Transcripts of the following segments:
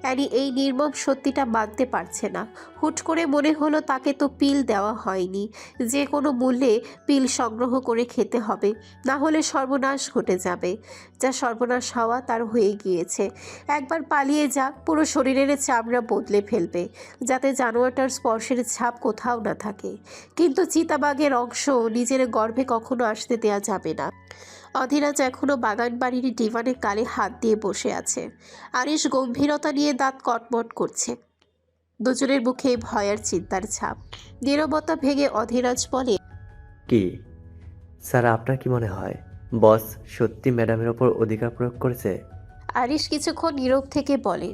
Annie এই নির্মম সত্যিটা মানতে পারছে না। হুট করে মনে হলো তাকে তো পিল দেওয়া হয়নি, যে কোনো মূল্যে পিল সংগ্রহ করে খেতে হবে, না হলে সর্বনাশ ঘটে যাবে। যা সর্বনাশ হওয়া তার হয়ে গিয়েছে। একবার পালিয়ে যাক, পুরো শরীরের চামড়া বদলে ফেলবে, যাতে জানোয়ারটার স্পর্শের ছাপ কোথাও না থাকে। কিন্তু চিতাবাঘের অংশ নিজের গর্ভে কখনো আসতে দেয়া যাবে না। অধীরাজ এখনো বাগান বাড়ির ডিভানে কালে হাত দিয়ে বসে আছে। আরিশ গম্ভীরতা নিয়ে দাঁত কটমট করছে। দুজনের মুখে ভয় আর চিন্তার ছাপ। নীরবতা ভেঙে অধীরাজ বলে, কি স্যার, আপনার কি মনে হয় বস সত্যি ম্যাডামের ওপর অধিকার প্রয়োগ করেছে? আরিশ কিছুক্ষণ নীরব থেকে বলে,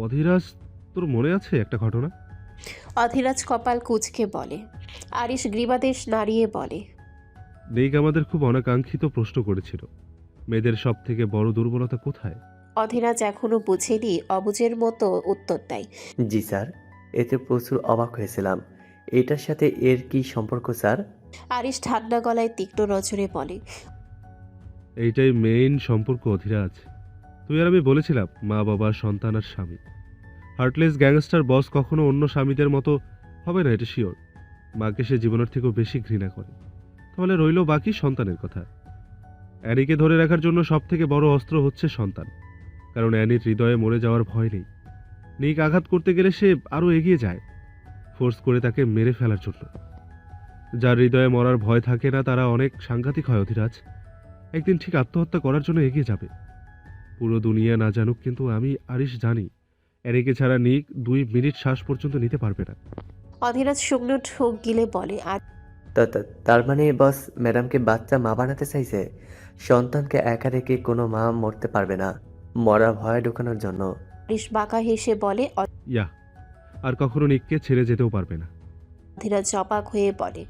অধীরাজ, তোর মনে আছে একটা ঘটনা? অধীরাজ কপাল কুঁচকে বলে। আরিশ গ্রীবাদেশ নাড়িয়ে বলে, নেক আমাদের খুব অনাকাঙ্ক্ষিত প্রশ্ন করেছিল, মেয়েদের সব থেকে বড় দুর্বলতা কোথায়? অধীরাজ এখনো বুঝেনি, অবুঝের মতো উত্তর দেয়। জি স্যার, এতে প্রচুর অবাক হয়েছিলাম। এটার সাথে এর কি সম্পর্ক স্যার? আরিশ ঠান্ডা গলায় তীক্ষ্ণ নজরে বলে, এইটাই মেইন সম্পর্ক অধীরাজ। তুই আর আমি বলেছিলাম মা বাবা, সন্তান আর স্বামী। হার্টলেস গ্যাংস্টার বস কখনো অন্য স্বামীদের মতো হবে না, এটা শিওর। মাকে সে জীবনের থেকেও বেশি ঘৃণা করে। তাহলে রইল বাকি সন্তানের কথা। অ্যানিকে ধরে রাখার জন্য সব থেকে বড় অস্ত্র হচ্ছে সন্তান, কারণ অ্যানির হৃদয়ে মরে যাওয়ার ভয় নেই। নিক আঘাত করতে গেলে সে আরও এগিয়ে যায়, ফোর্স করে তাকে মেরে ফেলার জন্য। যার হৃদয়ে মরার ভয় থাকে না তারা অনেক সাংঘাতিক হয় অধীরাজ। একদিন ঠিক আত্মহত্যা করার জন্য এগিয়ে যাবে। পুরো দুনিয়া না জানুক, কিন্তু আমি আরিশ জানি অ্যানিকে ছাড়া নিক 2 মিনিট শ্বাস পর্যন্ত নিতে পারবে না। অধীরাজ শুকনো ঢোক গিলে বলে, আর তার মানে বস ম্যাডামকে বাচ্চা মা বানাতে চাইছে? সন্তানকে একা রেখে কোনো মা মরতে পারবে না, মরার ভয় ঢোকানোর জন্য। আরিশ বাঁকা হেসে বলে। ইয়া, আর কখনো নিককে ছেড়ে যেতেও পারবে না। অধীরাজ অবাক হয়ে বলে,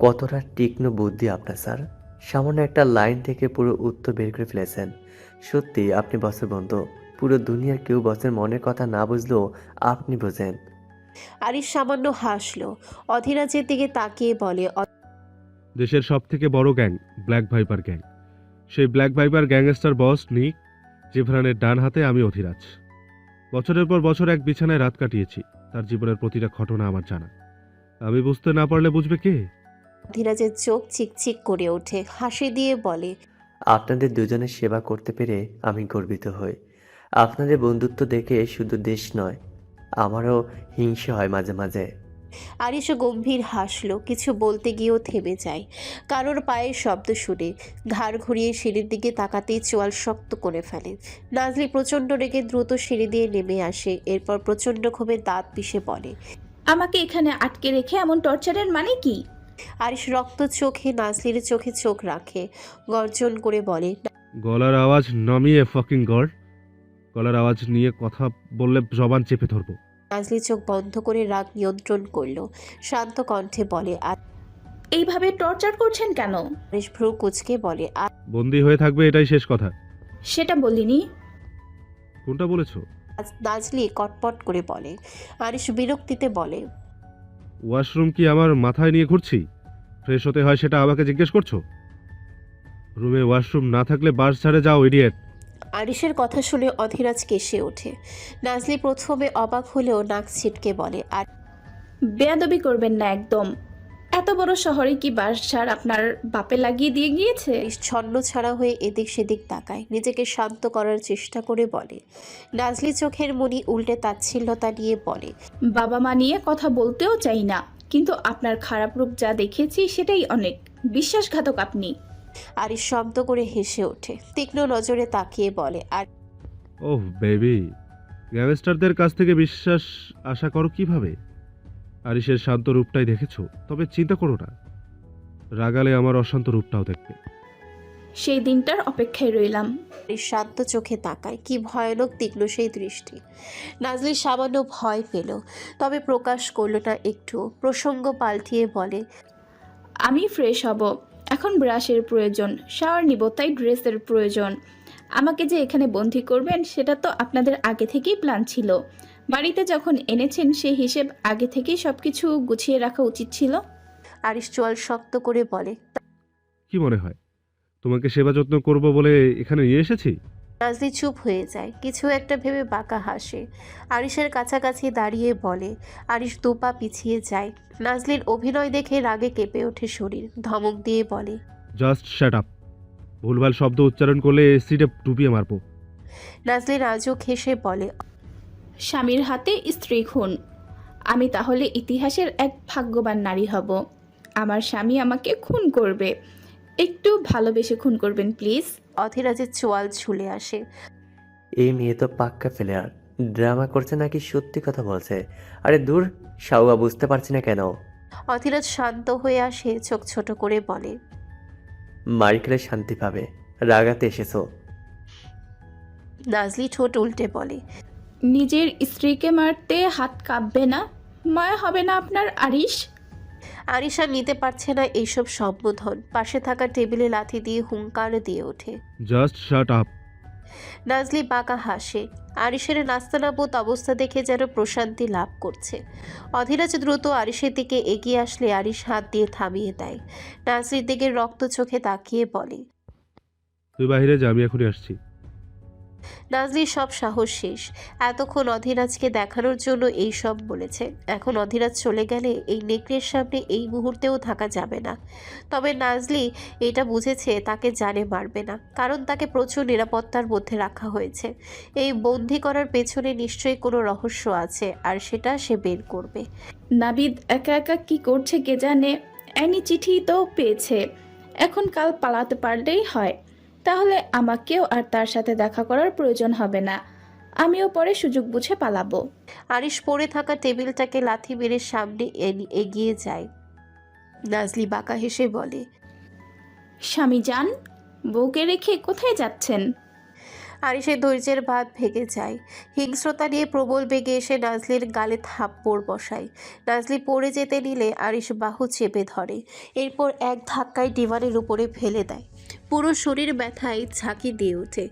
কতটা তীক্ষ্ণ বুদ্ধি আপনার স্যার! সামান্য একটা লাইন থেকে পুরো উত্তর বের করে ফেলেছেন। সত্যি আপনি বসের বন্ধু। পুরো দুনিয়ার কেউ বসের মনের কথা না বুঝলেও আপনি বোঝেন। আরিশ সামান্য হাসলো। অধীরাজের দিকে তাকিয়ে বলে, দেশের সব থেকে বড় গ্যাং ব্ল্যাক ভাইপার গ্যাং। সেই ব্ল্যাক ভাইপার গ্যাংস্টার বস নিক জিভরানের ডান হাতে আমি অধীরাজ। বছরের পর বছর এক বিছানায় রাত কাটিয়েছি। তার জীবনের প্রতিটা ঘটনা আমার জানা। আমি বুঝতে না পারলে বুঝবে কে? অধীরাজের চোখ চিকচিক করে ওঠে, হাসি দিয়ে বলে, আপনাদের দুজনের সেবা করতে পেরে আমি গর্বিত হই। আপনাদের বন্ধুত্ব দেখে শুধু দেশ নয়, আমারও হিংসে হয় মাঝে মাঝে। আরিশ গম্ভীর হাসলো, কিছু বলতে গিয়েও থেমে যায়। কারোর পায়ের শব্দ শুনে ঘাড় ঘুরিয়ে সিঁড়ির দিকে তাকাতেই চোয়াল শক্ত করে ফেলে। নাজলি প্রচণ্ড রেগে দ্রুত সিঁড়ি দিয়ে নেমে আসে, এরপর প্রচণ্ড ক্ষোভে দাঁত পিষে বলে, আমাকে এখানে আটকে রেখে এমন টর্চারের মানে কি? আরিশ রক্ত চোখে নাজলির চোখে চোখ রাখে, গর্জন করে বলে, গলার আওয়াজ নামিয়ে ফাকিং গড। গলার আওয়াজ নিয়ে কথা বললে জবান চেপে ধরবো। নাজলি চোখ বন্ধ করে রাগ নিয়ন্ত্রণ করলো, শান্ত কণ্ঠে বলে। এইভাবে টর্চার করছেন কেন? আরিশ ভ্রু কুচকে বলে, বন্দি হয়ে থাকবে, এটাই শেষ কথা। সেটা বলিনি। কোনটা বলেছো? নাজলি কটপট করে বলে। আরিশ বিরক্তিতে বলে, ওয়াশরুম কি আমার মাথায় নিয়ে ঘুরছি? ফ্রেশ হতে হয় সেটা আমাকে জিজ্ঞেস করছো? রুমে ওয়াশরুম না থাকলে বাস ছেড়ে যাও, ইডিয়েট। আরিশের কথা শুনে অধীরাজ কেশে ওঠে। নাজলি প্রথমে অবাক হলেও নাক ছিটকে বলে, আর বেয়াদবি করবেন না একদম। এত বড় শহরে কি বাস ছাড় আপনার বাপে লাগিয়ে দিয়ে গিয়েছে? আরিশ ছন্ন ছাড়া হয়ে এদিক সেদিক তাকায়, নিজেকে শান্ত করার চেষ্টা করে বলে। নাজলি চোখের মনি উল্টে তাচ্ছিল্যতা নিয়ে বলে, বাবা মা নিয়ে কথা বলতেও চাই না, কিন্তু আপনার খারাপ রূপ যা দেখেছি সেটাই অনেক। বিশ্বাসঘাতক আপনি। আরিশ শব্দ করে হেসে ওঠে, তীক্ষ্ণ নজরে তাকিয়ে বলে, আর ওহ বেবি, গ্যাংস্টারদের কাছ থেকে বিশ্বাস আশা করো কিভাবে? আরিশের শান্ত রূপটাই দেখেছো, তবে চিন্তা করো না, রাগালে আমার অশান্ত রূপটাও দেখবে। সেই দিনটার অপেক্ষায় রইলাম। আরিশ শান্ত চোখে তাকায়, কি ভয়ানক তীক্ষ্ণ সেই দৃষ্টি। নাজলি সামান্য ভয় পেল, তবে প্রকাশ করল না একটু। প্রসঙ্গ পাল্টিয়ে বলে, আমি ফ্রেশ হব, এখন ব্রাশের প্রয়োজন, শাওয়ার নিব, তাই ড্রেসের প্রয়োজন। আমাকে যে এখানে বন্দি করবেন সেটা তো আপনাদের আগে থেকেই প্ল্যান ছিল। বাড়িতে যখন এনেছেন সেই হিসেব আগে থেকেই সবকিছু গুছিয়ে রাখা উচিত ছিল। আরিশ চোয়াল শক্ত করে বলে, কি মনে হয় তোমাকে সেবা যত্ন করব বলে এখানে নিয়ে এসেছি? নাজলি চুপ হয়ে যায়, কিছু একটা ভেবে বাঁকা হাসে। আরিশের কাছাকাছি দাঁড়িয়ে বলে। আরিশ দুপা পিছিয়ে যায়। নাজলির অভিনয় দেখে রাগে কেঁপে ওঠে শরীর, ধমক দিয়ে বলে, জাস্ট শ্যাট আপ। ভুলভাল শব্দ উচ্চারণ করলে এসিডে ডুবিয়ে মারবো। নাজলি রাজুক হেসে বলে, স্বামীর হাতে স্ত্রী খুন। আমি তাহলে ইতিহাসের এক ভাগ্যবান নারী হব। আমার স্বামী আমাকে খুন করবে। একটু ভালোবেসে খুন করবেন প্লিজ। অধীরাজের চোয়াল ঝুলে আসে। এই মেয়ে তো পাক্কা প্লেয়ার। ড্রামা করছে নাকি সত্যি কথা বলছে? আরে দূর, শাওয়া বুঝতে পারছি না কেন। অধীরাজ শান্ত হয়ে আসে, চোখ ছোট করে বলে, মারি খেলে শান্তি পাবে, রাগাতে এসেছো। নাজলি ঠোঁট উল্টে বলে, নিজের স্ত্রীকে মারতে হাত কাঁপবে না? মায়া হবে না আপনার আরিশ? আরিশা নিতে পারছে না এইসব সম্বোধন। পাশে থাকা টেবিলে লাথি দিয়ে হুঙ্কার দিয়ে ওঠে। Just shut up. নাজলি বাঁকা হাসে। আরিশের নাস্তানাবুদ অবস্থা দেখে যেন প্রশান্তি লাভ করছে। অধীরাজ দ্রুত আরিশের দিকে এগিয়ে আসলে আরিশ হাত দিয়ে থামিয়ে দেয়। নাজলির দিকে রক্ত চোখে তাকিয়ে বলে, তুই বাইরে যা, আমি এখনই আসছি। নাজলির সব সাহস শেষ। এতক্ষণ অধীরাজকে দেখানোর জন্য এই সব বলেছে। এখন অধীরাজ চলে গেলে এই নেকড়ের সামনে এই মুহূর্তেও থাকা যাবে না। তবে নাজলি এটা বুঝেছে তাকে জানে মারবে না, কারণ তাকে প্রচুর নিরাপত্তার মধ্যে রাখা হয়েছে। এই বন্দি করার পেছনে নিশ্চয়ই কোনো রহস্য আছে, আর সেটা সে বের করবে। নাবিদ একা একা কি করছে কে জানে। অ্যানি চিঠি তো পেয়েছে, এখন কাল পালাতে পারলেই হয়। তাহলে আমাকেও আর তার সাথে দেখা করার প্রয়োজন হবে না। আমিও পরে সুযোগ বুঝে পালাবো। আরিশ পড়ে থাকা টেবিলটাকে লাথি মেরে সামনে এগিয়ে যায়। নাজলি বাঁকা হেসে বলে, স্বামী যান, বউকে রেখে কোথায় যাচ্ছেন? আরিশের ধৈর্যের বাঁধ ভেঙে যায়। হিংস্রতা নিয়ে প্রবল বেগে এসে নাজলির গালে থাপ্পড় বসায়। নাজলি পড়ে যেতে নিলে আরিশ বাহু চেপে ধরে, এরপর এক ধাক্কায় ডিভানের উপরে ফেলে দেয়। পুরো শরীর ব্যথায় ঝাঁকি দিয়ে ওঠে।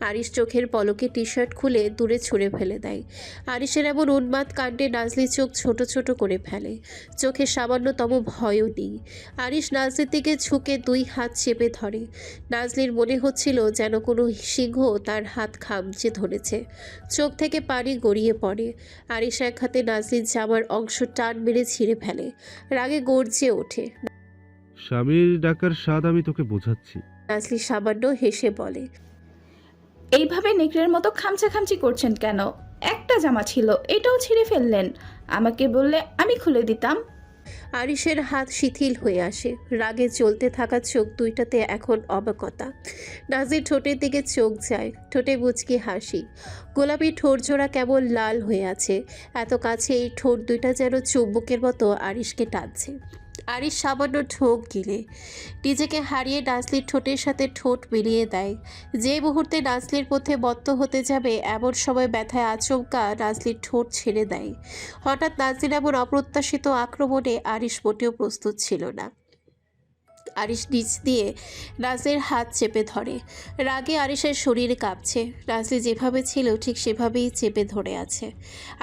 আরিশ চোখের পলকে টি শার্ট খুলে দূরে ছুঁড়ে ফেলে দেয়। আরিশের এমন উন্মাদ কাণ্ডে নাজলি চোখ ছোট ছোট করে ফেলে। চোখে সামান্যতম ভয়ও নেই। আরিশ নাজলির দিকে ঝুঁকে দুই হাত চেপে ধরে। নাজলির মনে হচ্ছিল যেন কোনো সিংহ তার হাত খামচে ধরেছে। চোখ থেকে পানি গড়িয়ে পড়ে। আরিশ এক হাতে নাজলির জামার অংশ টান মেরে ছিঁড়ে ফেলে। রাগে গর্জে ওঠে। স্বামীর ডাকার স্বাদ আমি তোকে বোঝাচ্ছি। নাজলি সামান্য হেসে বলে, এইভাবে নেকড়ের মতো খামচাখামচি করছেন কেন? একটা জামা ছিল, এটাও ছিঁড়ে ফেললেন। আমাকে বললে আমি খুলে দিতাম। আরিশের হাত শিথিল হয়ে আসে। রাগে জ্বলতে থাকা চোখ দুইটাতে এখন অবাকতা। নাজির ঠোঁটের দিকে চোখ যায়, ঠোঁটে মুচকি হাসি। গোলাপি ঠোঁট জোড়া কেমন লাল হয়ে আছে। এত কাছে এই ঠোঁট দুইটা যেন চুম্বকের মতো আরিশকে টানছে। আরিশ সামান্য ঠোক গিলে নিজেকে হারিয়ে নাজলির ঠোঁটের সাথে ঠোঁট মিলিয়ে দেয়। যে মুহূর্তে নাজলির পথে বদ্ধ হতে যাবে এমন সময় ব্যথায় আচমকা নাজলির ঠোঁট ছেড়ে দেয়। হঠাৎ নাজলির এমন অপ্রত্যাশিত আক্রমণে আরিশ মোটেও প্রস্তুত ছিল না। আরিশ নিচ দিয়ে নাজলির হাত চেপে ধরে। রাগে আরিশের শরীর কাঁপছে। নাজলি যেভাবে ছিল ঠিক সেভাবেই চেপে ধরে আছে।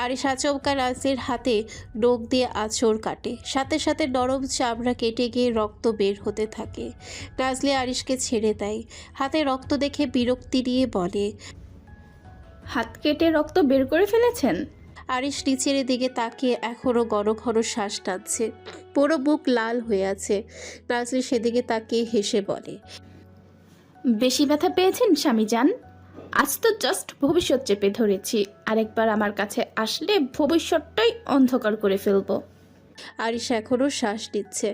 আরিশ আচমকা নাজলির হাতে নখ দিয়ে আঁচড় কাটে, সাথে সাথে নরম চামড়া কেটে গিয়ে রক্ত বের হতে থাকে। নাজলি আরিশকে ছেড়ে দেয়। হাতে রক্ত দেখে বিরক্তি নিয়ে বলে, হাত কেটে রক্ত বের করে ফেলেছেন? আরিশ নিচের দিকে তাকিয়ে এখনও ঘন ঘন শ্বাস টানছে, পুরো বুক লাল হয়ে আছে। নাজলি সেদিকে তাকিয়ে হেসে বলে, বেশি ব্যথা পেয়েছেন স্বামী যান? আজ তো জাস্ট ভবিষ্যৎ চেপে ধরেছি, আরেকবার আমার কাছে আসলে ভবিষ্যৎটাই অন্ধকার করে ফেলবো। আরিশ এখনও শ্বাস নিচ্ছে।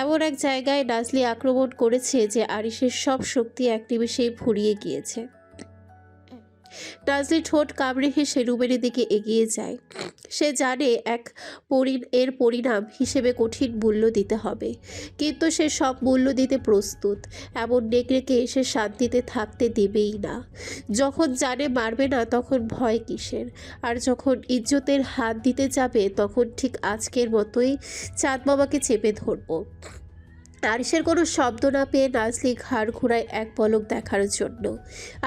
এমন এক জায়গায় নাজলি আক্রমণ করেছে যে আরিশের সব শক্তি এক নিমেষেই ফুরিয়ে গিয়েছে। নাজলি ঠোঁট কামড়ে হেসে রুমের দিকে এগিয়ে যায়। সে জানে এর পরিণাম হিসেবে কঠিন মূল্য দিতে হবে, কিন্তু সে সব মূল্য দিতে প্রস্তুত। এমন নেকড়েকে সে শান্তিতে থাকতে দেবেই না। যখন জানে মারবে না তখন ভয় কিসের? আর যখন ইজ্জতের হাত দিতে যাবে তখন ঠিক আজকের মতোই চাঁদ বাবাকে চেপে ধরবো। আরিশের কোনো শব্দ না পেয়ে নাজলি ঘাড় ঘোরায় এক পলক দেখার জন্য।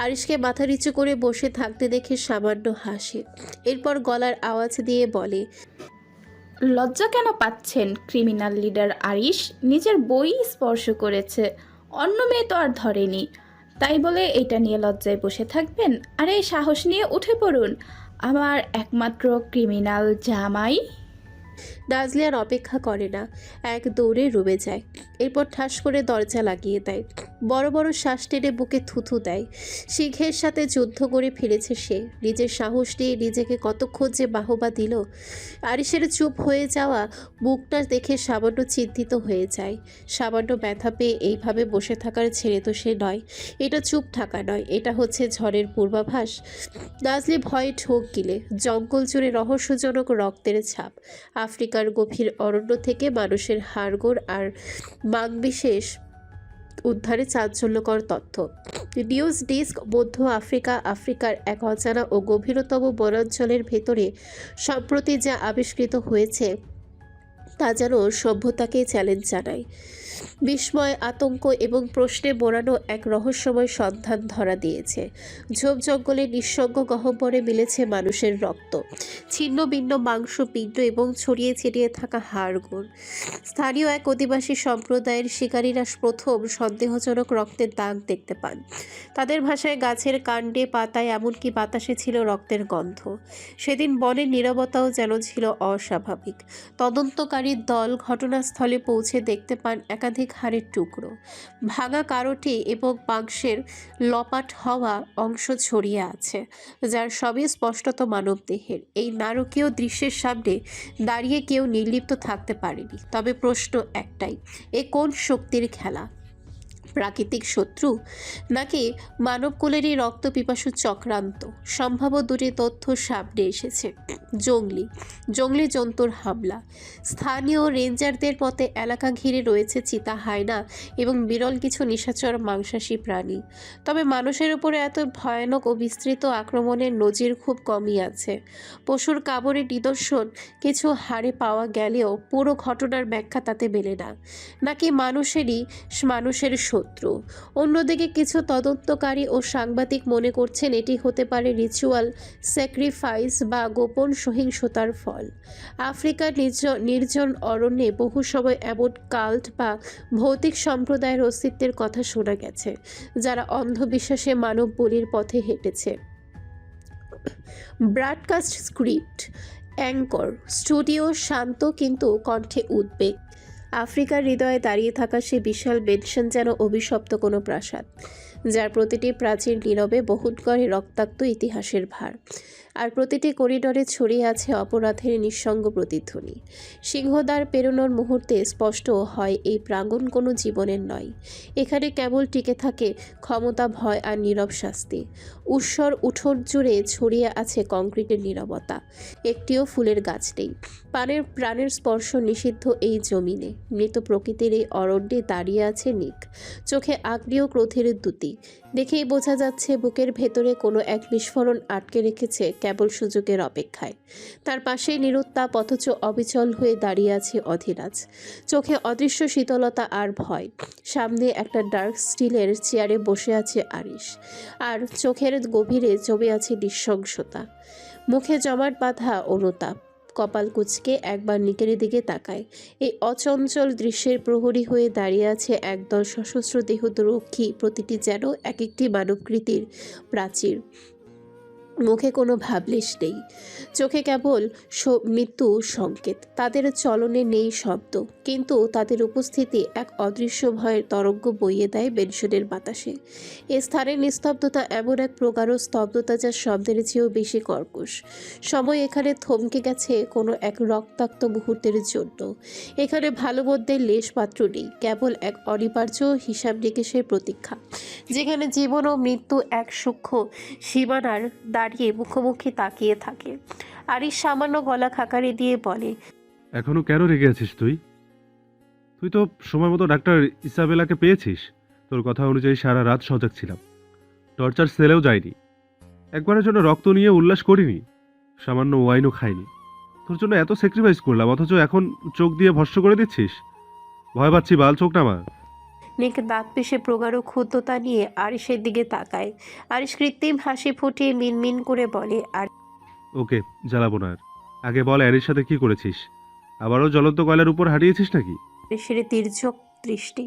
আরিশকে মাথা নিচু করে বসে থাকতে দেখে সামান্য হাসে, এরপর গলার আওয়াজ দিয়ে বলে, লজ্জা কেন পাচ্ছেন ক্রিমিনাল লিডার আরিশ? নিজের বই স্পর্শ করেছে, অন্য মেয়ে তো আর ধরেনি। তাই বলে এটা নিয়ে লজ্জায় বসে থাকবেন? আরে সাহস নিয়ে উঠে পড়ুন, আমার একমাত্র ক্রিমিনাল জামাই। নাজলি আর অপেক্ষা করে না, এক দৌড়ে রুমে যায়। এরপর ঠাস করে দরজা লাগিয়ে দেয়। বড় বড় শ্বাস টেনে বুকে থুথু দেয়। সিংহের সাথে যুদ্ধ করে ফিরেছে সে। নিজের সাহস নিয়ে নিজেকে কতক্ষণ যে বাহবা দিল। আরিশের চুপ হয়ে যাওয়া মুখটা দেখে সামান্য চিন্তিত হয়ে যায়। সামান্য ব্যথা পেয়ে এইভাবে বসে থাকার ছেলে তো সে নয়। এটা চুপ থাকা নয়, এটা হচ্ছে ঝড়ের পূর্বাভাস। নাজলি ভয়ে ঠোক গিলে। জঙ্গল জুড়ে রহস্যজনক রক্তের ছাপ। আফ্রিকার গভীর অরণ্য থেকে মানুষের হাড়গোড় আর মাংবিশেষ উদ্ধারে চাঞ্চল্যকর তথ্য। News desk. মধ্য আফ্রিকার এক অজানা ও গভীরতম বনাঞ্চলের ভেতরে সম্প্রতি যা আবিষ্কৃত হয়েছে তা যেন সভ্যতাকে চ্যালেঞ্জ জানায়। বিস্ময়, আতঙ্ক এবং প্রশ্নে মোড়ানো এক রহস্যময় সন্ধান ধরা দিয়েছে। ঝোপ জঙ্গলে নিঃসঙ্গ গহ্বরে মিলেছে মানুষের রক্ত, ছিন্ন ভিন্ন মাংসপিণ্ড এবং ছড়িয়ে ছিটিয়ে থাকা হাড়গোড়। স্থানীয় এক অধিবাসী সম্প্রদায়ের শিকারীরা প্রথম সন্দেহজনক রক্তের দাগ দেখতে পান। তাদের ভাষায় গাছের কাণ্ডে, পাতায়, এমনকি বাতাসে ছিল রক্তের গন্ধ। সেদিন বনের নীরবতাও যেন ছিল অস্বাভাবিক। তদন্তকারীর দল ঘটনাস্থলে পৌঁছে দেখতে পান একাধিক হাড়ের টুকরো, ভাঙা কারোটি এবং মাংসের লপাট হওয়া অংশ ছড়িয়ে আছে, যার সবই স্পষ্টত মানবদেহের। এই নারকীয় দৃশ্যের সামনে দাঁড়িয়ে কেউ নির্লিপ্ত থাকতে পারেনি। তবে প্রশ্ন একটাই, এ কোন শক্তির খেলা? প্রাকৃতিক শত্রু নাকি মানবকুলেরই রক্ত পিপাসু চক্রান্ত? সম্ভাব্য দুটি তথ্য সামনে এসেছে। জঙ্গলি জন্তুর হামলা। স্থানীয় রেঞ্জারদের মতে এলাকা ঘিরে রয়েছে চিতা, হায়না এবং বিরল কিছু নিশাচর মাংসাশী প্রাণী। তবে মানুষের উপরে এত ভয়ানক ও বিস্তৃত আক্রমণের নজির খুব কমই আছে। পশুর কামড়ের নিদর্শন কিছু হাড়ে পাওয়া গেলেও পুরো ঘটনার ব্যাখ্যা তাতে মেলে না। নাকি মানুষের শত্রু? অন্যদিকে কিছু তদন্তকারী ও সাংবাদিক মনে করছেন এটি হতে পারে রিচুয়াল স্যাক্রিফাইস বা গোপন সহিংসতার ফল। আফ্রিকার নির্জন অরণ্যে বহু সময় এমন কাল্ট বা ভৌতিক সম্প্রদায়ের অস্তিত্বের কথা শোনা গেছে, যারা অন্ধবিশ্বাসে মানব বলির পথে হেঁটেছে। Broadcast script anchor studio. শান্ত কিন্তু কণ্ঠে উদ্বেগ। আফ্রিকার হৃদয়ে দাঁড়িয়ে থাকা সে বিশাল মেনশন যেন অভিশপ্ত কোনো প্রাসাদ, যার প্রতিটি প্রাচীর নীরবে বহন করে রক্তাক্ত ইতিহাসের ভার। আর প্রতিটি করিডোরে ছড়িয়ে আছে অপরাধের নিঃসঙ্গ প্রতিধ্বনি। সিংহদ্বার পেরোনোর মুহূর্তে স্পষ্ট হয় এই প্রাঙ্গণ কোনো জীবনের নয়। এখানে কেবল টিকে থাকে ক্ষমতা, ভয় আর নীরব শাস্তি। উৎসর উঠোন জুড়ে ছড়িয়ে আছে কংক্রিটের নীরবতা। একটিও ফুলের গাছ নেই। প্রাণের স্পর্শ নিষিদ্ধ এই জমিনে। মৃত প্রকৃতির এই অরণ্যে দাঁড়িয়ে আছে নিক, চোখে আগ্নেয় ক্রোধের দ্যুতি। দেখেই বোঝা যাচ্ছে বুকের ভেতরে কোনো এক বিস্ফোরণ আটকে রেখেছে কেবল সুযোগের অপেক্ষায়। তার পাশেই নিরুত্তাপ অথচ অবিচল হয়ে দাঁড়িয়ে আছে অধীরাজ, চোখে অদৃশ্য শীতলতা আর ভয়। সামনে একটা ডার্ক স্টিলের চেয়ারে বসে আছে আরিশ, আর চোখের গভীরে জমে আছে নৃশংসতা। মুখে জমাট বাঁধা অনুতাপ। কপাল কুঁচকে একবার নিকের দিকে তাকায়। এই অচঞ্চল দৃশ্যের প্রহরী হয়ে দাঁড়িয়ে আছে একদল সশস্ত্র দেহরক্ষী, প্রতিটি যেন এক একটি মানবকৃতির প্রাচীর। মুখে কোনো ভাবলেশ নেই, চোখে কেবল মৃত্যু সংকেত। তাদের চলনে নেই শব্দ, কিন্তু তাদের উপস্থিতি এক অদৃশ্য ভয়ের তরঙ্গ বইয়ে দেয় মেনশনের বাতাসে। এ স্থানের নিস্তব্ধতা এমন এক প্রগাঢ় স্তব্ধতা যা শব্দের চেয়েও বেশি কর্কশ। সময় এখানে থমকে গেছে কোনো এক রক্তাক্ত মুহূর্তের জন্য। এখানে ভালো মন্দের লেশ মাত্র নেই, কেবল এক অনিবার্য হিসাব নিকেশের প্রতীক্ষা, যেখানে জীবন ও মৃত্যু এক সূক্ষ্ম সীমানার দাঁড়িয়ে মুখোমুখি তাকিয়ে থাকে। আরিশ সামান্য গলা খাকারি দিয়ে বলে, এখনো কেন রেগে আছিস তুই? তুই তো সময় মতো ডাক্তার ইসাবেলাকে পেয়েছিস। তোর কথা অনুযায়ী সারা রাত সজাগ ছিলাম, টর্চার সেলেও যাইনি, একবারের জন্য রক্ত নিয়ে উল্লাস করিনি, সামান্য ওয়াইনও খাইনি। তোর জন্য এত স্যাক্রিফাইস করলাম, অথচ এখন চোখ দিয়ে ভস্য করে দিচ্ছিস। ভয় পাচ্ছি বাল, চোখ নামা। নিক দাঁত পিষে প্রগাঢ় ক্ষুদ্ধতা নিয়ে আরিশের দিকে তাকায়। আরিশ কৃত্রিম হাসি ফুটিয়ে মিনমিন করে বলে, আর ওকে, জ্বালাবো না আর। আগে বল, অ্যারির সাথে কি করেছিস? আবারও জ্বলন্ত কয়লার উপর হারিয়েছিস নাকি? আরিশের তির্যক দৃষ্টি।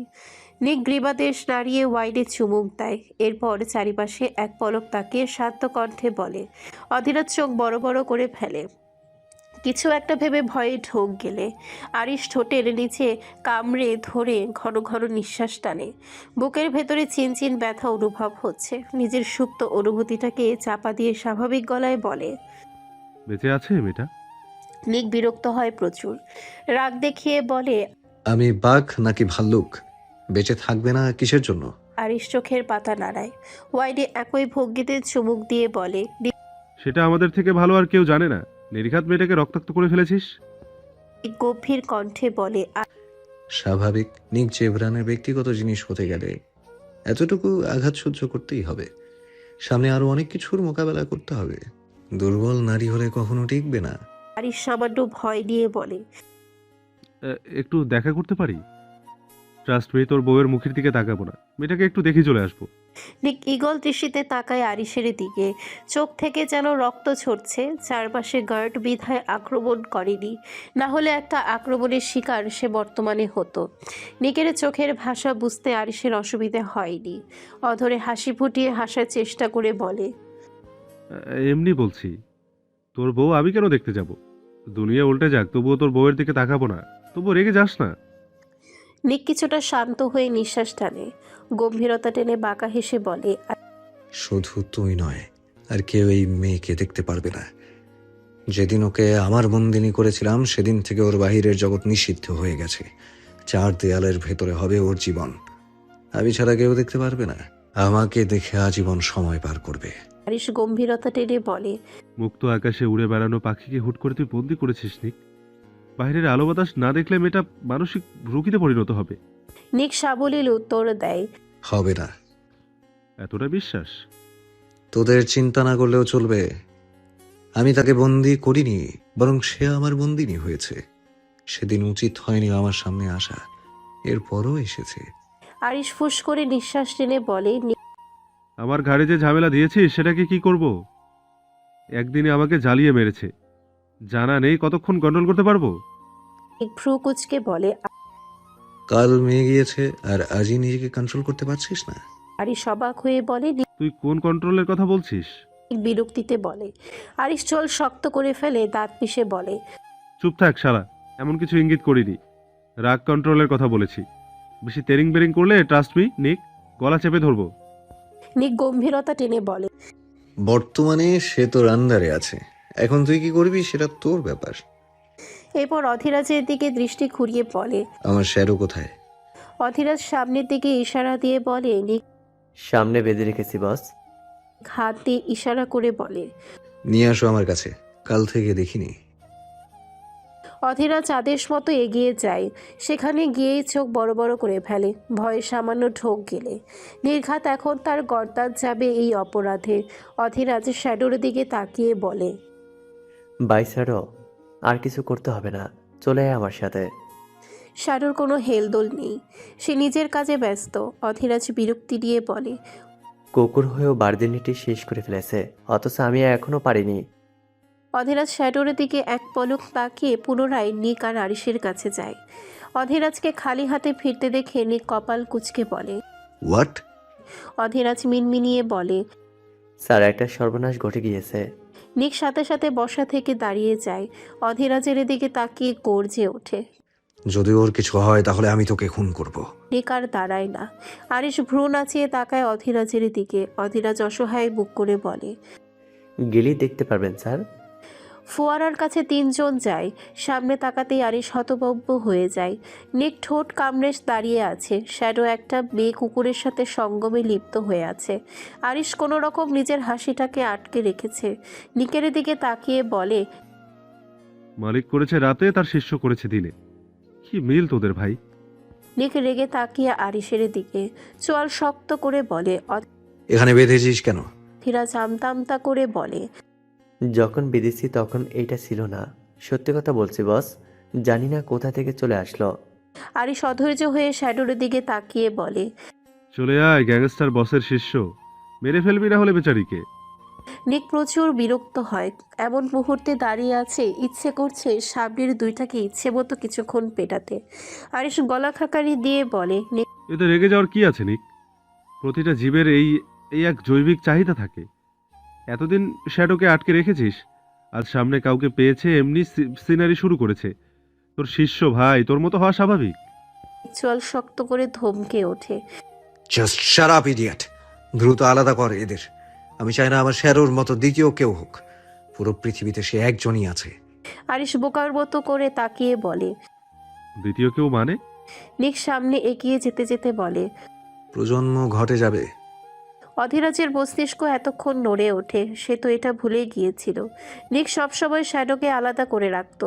নিক গ্রীবাদেশ নাড়িয়ে ওয়াইডে চুমুক দেয়। এরপর চারিপাশে এক পলক তাকিয়ে শান্ত কণ্ঠে বলে। অধীরাজ চোখ বড় বড় করে ফেলে, কিছু একটা ভেবে ভয়ে ঢোক গেলে। আরিশ ঠোঁটের নিচে কামড়ে ধরে ঘন ঘন নিঃশ্বাস টানে। বুকের ভেতরে চিনচিন ব্যথা অনুভব হচ্ছে। নিজের সুপ্ত অনুভূতিটাকে চাপা দিয়ে স্বাভাবিক গলায় বলে। বেঁচে আছে মেয়েটা? নিক বিরক্ত হয় প্রচুর, রাগ দেখিয়ে বলে। আমি বাঘ নাকি ভাল্লুক? বেঁচে থাকবে না কিসের জন্য? আরিশ চোখের পাতা নাড়ায়। ওয়াইডে একই ভঙ্গিতে চুমুক দিয়ে বলে। সেটা আমাদের থেকে ভালো আর কেউ জানে না। নির্ঘাত মেয়েটাকে রক্তাক্ত করে ফেলেছিস। নিক গম্ভীর কণ্ঠে বলে। স্বাভাবিক। নিক জেভরানের ব্যক্তিগত জিনিস হতে গেলে এতটুকু আঘাত সহ্য করতেই হবে। সামনে আরো অনেক কিছুর মোকাবেলা করতে হবে। দুর্বল নারী হলে কখনো টিকবে না। আরিশ সামান্য ভয় নিয়ে বলে। একটু দেখা করতে পারি? ট্রাস্ট মি, তোর বউয়ের মুখের দিকে তাকাবো না, মেয়েটাকে একটু দেখে চলে আসবো। নিক ঈগল দৃষ্টিতে তাকায় আরিশের দিকে। চোখ থেকে যেন রক্ত ঝরছে। চারপাশে গার্ড বিধায় আক্রমণ করেনি, না হলে একটা আক্রমণের শিকার সে বর্তমানে হতো। নিকের চোখের ভাষা বুঝতে আরিশের অসুবিধা হয়নি। অধরে হাসি ফুটিয়ে হাসার চেষ্টা করে বলে। এমনি বলছি। তোর বউ আমি কেন দেখতে যাব? দুনিয়া উল্টে যাক, তবুও তোর বউয়ের দিকে তাকাবো না। তবুও রেগে যাস না। নিক কিছুটা শান্ত হয়ে নিঃশ্বাস টানে, গম্ভীরতা টেনে বাঁকা হেসে বলে। শুধু তুই নয়, আর কেউ এই মেয়েকে দেখতে পারবে না। যেদিন ওকে আমার বন্দিনী করেছিলাম সেদিন থেকে ওর বাহিরের জগৎ নিষিদ্ধ হয়ে গেছে। চার দেয়ালের ভেতরে হবে ওর জীবন। আমি ছাড়া কেউ দেখতে পারবে না। আমাকে দেখে আজীবন সময় পার করবে। আরিশ গম্ভীরতা টেনে বলে। মুক্ত আকাশে উড়ে বেড়ানো পাখিকে হুট করে তুই বন্দি করেছিস নিক। বাইরের আলো বাতাস না দেখলে মেয়েটা মানসিক রোগীতে পরিণত হবে। নিক সাবলীল উত্তর দেয়। হবে না। এতটা বিশ্বাস? তোদের চিন্তা না করলেও চলবে। আমি তাকে বন্দি করিনি, বরং সে আমার বন্দিনী হয়েছে। সেদিন উচিত হয়নি আমার সামনে আসা, এরপরও এসেছে। আরিশ ফুস করে নিঃশ্বাস টেনে বলে। আমার ঘাড়ে যে ঝামেলা দিয়েছিস সেটাকে কি করব? একদিনে আমাকে জ্বালিয়ে মেরেছে, জানা নেই কতক্ষণ কন্ট্রোল করতে পারবো। নিক ভ্রু কুচকে বলে। কাল মেয়ে গিয়েছে আর আজই নিজেকে কন্ট্রোল করতে পারছিস না? আরিশ অবাক হয়ে বলে। তুই কোন কন্ট্রোলের কথা বলছিস? নিক বিরক্তিতে বলে। আরিশ চোল শক্ত করে ফেলে দাঁত পিষে বলে। চুপ থাক শালা, এমন কিছু ইঙ্গিত করিনি। রাগ কন্ট্রোলের কথা বলেছি। বেশি তেরিং বেরিং করলে ট্রাস্ট মি নিক, গলা চেপে ধরবো। নিক গম্ভীরতা টেনে বলে। বর্তমানে সে তোর আন্ডারে আছে, এখন তুই কি করবি সেটা তোর ব্যাপার। এরপর অধীরাজের দিকে দৃষ্টি ঘুরিয়ে বলে। আমার শ্যাডো কোথায়? অধীরাজ সামনের দিকে ইশারা দিয়ে বলে। নিক সামনে বেঁধে রেখেছি বস। হাত দিয়ে ইশারা করে বলে। নিয়ে আসো আমার কাছে, কাল থেকে দেখিনি। অধীরাজ আদেশ মতো এগিয়ে যায়। সেখানে গিয়েই চোখ বড় বড় করে ফেলে, ভয়ে সামান্য ঢোক গেলে। নির্ঘাত এখন তার গর্দান যাবে এই অপরাধে। অধীরাজ শ্যাডোর দিকে তাকিয়ে বলে। বাইসারও আর কিছু করতে হবে না, চলে আয় আমার সাথে। শ্যাডোর কোনো হেলদোল নেই, সে নিজের কাজে ব্যস্ত। অধীরাজ বিরক্তি দিয়ে বলে। কুকুর হয়েও বার্দিনীটি শেষ করে ফেলেছে, অথচ আমি এখনো পারিনি। অধীরাজ শ্যাডোর দিকে এক পলক তাকিয়ে পুনরায় নিক আর আরিশের কাছে যায়। অধীরাজকে খালি হাতে ফিরতে দেখে নিক কপাল কুঁচকে বলে। হোয়াট? অধীরাজ মিনমিনিয়ে বলে। স্যার, একটা সর্বনাশ ঘটে গিয়েছে। নিক সাথে সাথে বসা থেকে দাঁড়িয়ে যায়। অধীরাজের দিকে তাকিয়ে গর্জে ওঠে। যদি ওর কিছু হয় তাহলে আমি তোকে খুন করব। নিক আর দাঁড়ায় না। আরিশ ভ্রু নাচিয়ে তাকায় অধীরাজের দিকে। অধীরাজ অসহায় বুক করে বলে। গেলেই দেখতে পারবেন স্যার। ফোয়ারার কাছে তিনজন যায়। সামনে তাকাতেই আরিশ হতভম্ব হয়ে যায়। নিক ঠোঁট কামড়ে দাঁড়িয়ে আছে। শ্যাডো একটা মেয়ে কুকুরের সাথে সঙ্গমে লিপ্ত হয়ে আছে। আরিশ কোনো রকম নিজের হাসিটাকে আটকে রেখেছে। নিকের দিকে তাকিয়ে বলে। মালিক করেছে রাতে, তার শিষ্য করেছে দিনে। কি মিল তোদের ভাই? নিক রেগে তাকিয়ে আরিশের দিকে চোয়াল শক্ত করে বলে। এখানে বেঁধেছিস কেন? অধীরাজ আমতা আমতা করে বলে। যখন বিদেশি তখন এইটা ছিল না। সত্যি কথা বলছি বস, জানি না কোথা থেকে চলে আসলো। আরিশ অধৈর্য হয়ে শ্যাডোর দিকে তাকিয়ে বলে। চলে আয়, গ্যাংস্টার বসের শিষ্য। মেরে ফেলবি না হলে বেচারিকে। নিক প্রচুর বিরক্ত হয়। এমন মুহূর্তে দাঁড়িয়ে আছে, ইচ্ছে করছে সামনের দুইটাকে ইচ্ছে মতো কিছুক্ষণ পেটাতে। আরিশ গলা খাকারি দিয়ে বলে, এতে রেগে যাওয়ার কি আছে নিক? প্রতিটা জীবের এই এই এক জৈবিক চাহিদা থাকে। এতদিন শ্যাডোকে আটকে রেখেছিস, আজ সামনে কাউকে পেয়েছে এমনি সিনারি শুরু করেছে। তোর শিষ্য ভাই, তোর মতো হওয়া স্বাভাবিক। চোয়াল শক্ত করে ধমকে ওঠে। Just shut up idiot. দ্রুত আলাদা কর এদের। আমি চাই না আমার শ্যারোর মতো দ্বিতীয় কেউ হোক। পুরো পৃথিবীতে সে একজনই আছে। আরিশ বোকার মতো করে তাকিয়ে বলে। দ্বিতীয় কেউ মানে? নিক সামনে এগিয়ে যেতে যেতে বলে। প্রজন্ম ঘটে যাবে। অধীরাজের মস্তিষ্ক এতক্ষণ নড়ে ওঠে, সে তো এটা ভুলে গিয়েছিল। নিক সবসময় শ্যাডোকে আলাদা করে রাখত,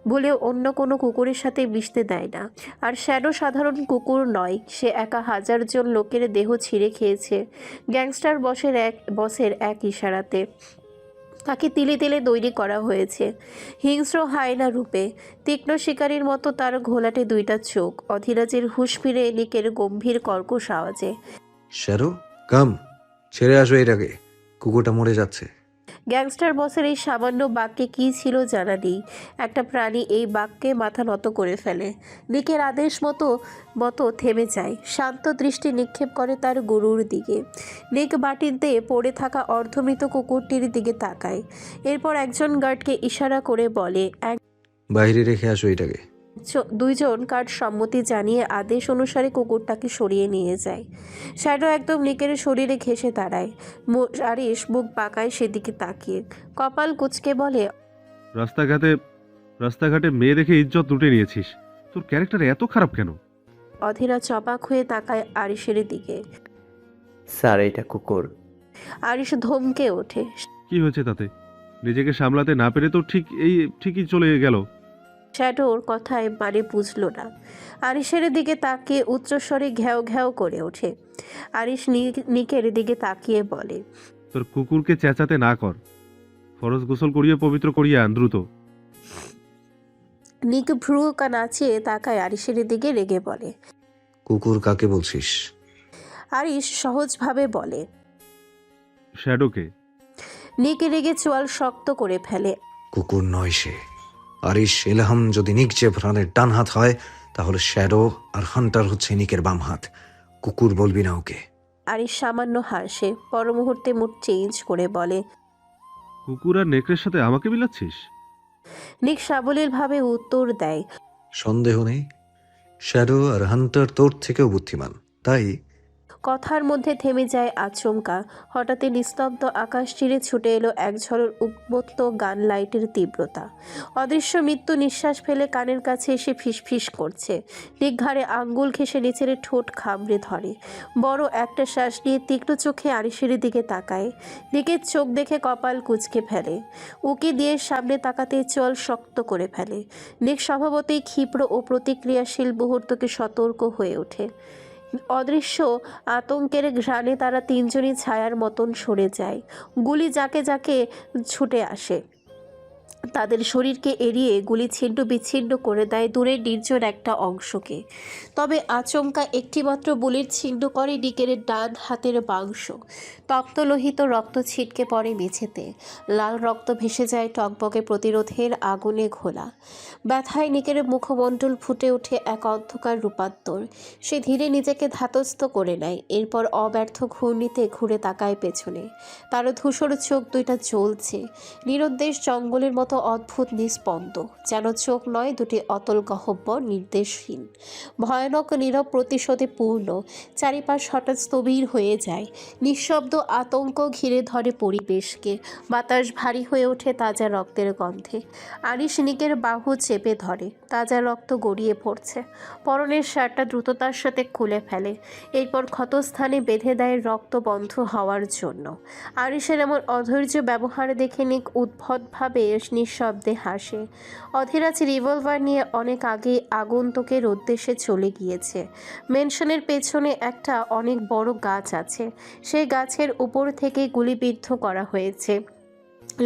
ভুলেও অন্য কোনো কুকুরের সাথে মিশতে দেয় না। আর শ্যাডো সাধারণ কুকুর নয়, সে একা হাজারজন লোকের দেহ ছিঁড়ে খেয়েছে গ্যাংস্টার বসের এক ইশারাতে। তাকে তিলে তিলে তৈরি করা হয়েছে হিংস্র হায়না রূপে, তীক্ষ্ণ শিকারীর মতো তার ঘোলাটে দুইটা চোখ। অধীরাজের হুঁশ ফিরে নিকের গম্ভীর কর্কশ আওয়াজে। শ্যারো, কাম, ছেড়ে আসো এটাকে। কুকুরটা মরে যাচ্ছে। গ্যাংস্টার বসের এই সামান্য বাক্যে কী ছিল জানা নেই। একটা প্রাণী এই বাক্যে মাথা নত করে ফেলে। নিকের আদেশ মতো মতো থেমে যায়, শান্ত দৃষ্টি নিক্ষেপ করে তার গুরুর দিকে। নিক বাটিতে পড়ে থাকা অর্ধমৃত কুকুরটির দিকে তাকায়, এরপর একজন গার্ডকে ইশারা করে বলে, বাইরে রেখে আসো এটাকে। দুইজন গার্ড সম্মতি জানিয়ে আদেশ অনুসারে কুকুরটাকে সরিয়ে নিয়ে যায়। শ্যাডো একদম নিকের শরীরে ঘেঁষে দাঁড়ায়। আরিশ মুখ বাঁকায় সেদিকে তাকিয়ে, কপাল কুঁচকে বলে, রাস্তাঘাটে রাস্তাঘাটে মেয়ে দেখে ইজ্জত লুটে নিয়েছিস। তোর ক্যারেক্টার এত খারাপ কেন? অধীরা অবাক হয়ে তাকায় আরিশের দিকে। স্যার, এটা কুকুর। আরিশ ধমকে ওঠে। কি হয়েছে তাতে? নিজেকে সামলাতে না পেরে তো ঠিকই চলে গেল। শ্যাডোর কথায় মানে বুঝলো না। আরিশের দিকে তাকিয়ে উচ্চস্বরে ঘ্যাও ঘ্যাও করে ওঠে। আরিশ নিকের দিকে তাকিয়ে বলে, তোর কুকুরকে চেঁচাতে না কর। ফরজ গোসল করিয়ে পবিত্র করিয়ে আন দ্রুত। নিক ভ্রু নাচিয়ে তাকায় আরিশের দিকে, রেগে বলে। কুকুর কাকে বলছিস? আরিশ সহজভাবে বলে, শ্যাডোকে। নিক রেগে চোয়াল শক্ত করে ফেলে। কুকুর নয় সে। আরিশ ইলহাম যদি নিক জেফরানের ডান হাত হয়, তাহলে শ্যাডো আর হান্টার হচ্ছে নিকের বাম হাত। কুকুর বলবি না ওকে। আরিশ সামান্য হাসে, পর মুহূর্তে মুড চেঞ্জ করে বলে, কুকুর আর নেকড়ের সাথে আমাকে মিলাচ্ছিস? নিক সাবলীলভাবে উত্তর দেয়, সন্দেহ নেই, শ্যাডো আর হান্টার তোর থেকেও বুদ্ধিমান, তাই। কথার মধ্যে থেমে যায় আচমকা। হঠাৎই নিস্তব্ধ আকাশ চিরে ছুটে এলো এক ঝড়ের উন্মত্ত গান লাইটের তীব্রতা। অদৃশ্য মৃত্যু নিঃশ্বাস ফেলে কানের কাছে এসে ফিসফিস করছে। নিক ঘাড়ে আঙ্গুল ঘেঁষে নিচের ঠোঁট খামড়ে ধরে, বড় একটা শ্বাস নিয়ে তীক্ষ্ণ চোখে আরিশের দিকে তাকায়। নিকের চোখ দেখে কপাল কুঁচকে ফেলে, উকি দিয়ে সামনে তাকাতে চোয়াল শক্ত করে ফেলে। নিক স্বভাবতই ক্ষিপ্র ও প্রতিক্রিয়াশীল মুহূর্তকে সতর্ক হয়ে ওঠে। অদৃশ্য আতঙ্কের ঘ্রাণে তারা তিনজনই ছায়ার মতন সরে যায়। গুলি যাকে যাকে ছুটে আসে, তাদের শরীরকে এড়িয়ে গুলি ছিন্ন বিচ্ছিন্ন করে দেয় দূরের নির্জন একটা অংশকে। তবে আচমকা একটিমাত্র বুলেট ছিন্ন করে নিকের ডান হাতের মাংস। তপ্তলোহিত রক্ত ছিটকে পড়ে মেঝেতে, লাল রক্ত ভেসে যায় টকবকে প্রতিরোধের আগুনে ঘোলা। ব্যথায় নিকের মুখমণ্ডল ফুটে ওঠে এক অন্ধকার রূপান্তর। সে ধীরে নিজেকে ধাতস্থ করে নেয়, এরপর অব্যর্থ ঘূর্ণিতে ঘুরে তাকায় পেছনে। তার ধূসর চোখ দুইটা জ্বলছে, নিরুদ্দেশ জঙ্গলের মতো অদ্ভুত নিস্পন্দ, যেন চোখ নয়, দুটি অতল গহ্বর, নির্দেশহীন, ভয়ানক নীরব প্রতিশোধে পূর্ণ। চারিপাশ হঠাৎ স্থবির হয়ে যায়, নিঃশব্দ আতঙ্ক ঘিরে ধরে পরিবেশকে। বাতাস ভারী হয়ে ওঠে তাজা রক্তের গন্ধে। আরিশ নিকের বাহু চেপে ধরে, তাজা রক্ত গড়িয়ে পড়ছে। পরনের শার্টটা দ্রুততার সাথে খুলে ফেলে, এরপর ক্ষতস্থানে বেঁধে দেয় রক্ত বন্ধ হওয়ার জন্য। আরিশের এমন অধৈর্য ব্যবহার দেখে নিক উদ্ভটভাবে নিঃশব্দে হাসে। অধীরাজ রিভলভার নিয়ে অনেক আগে আগন্তুকের উদ্দেশ্যে চলে গিয়েছে। মেনশনের পেছনে একটা অনেক বড় গাছ আছে, সেই গাছের উপর থেকে গুলিবিদ্ধ করা হয়েছে।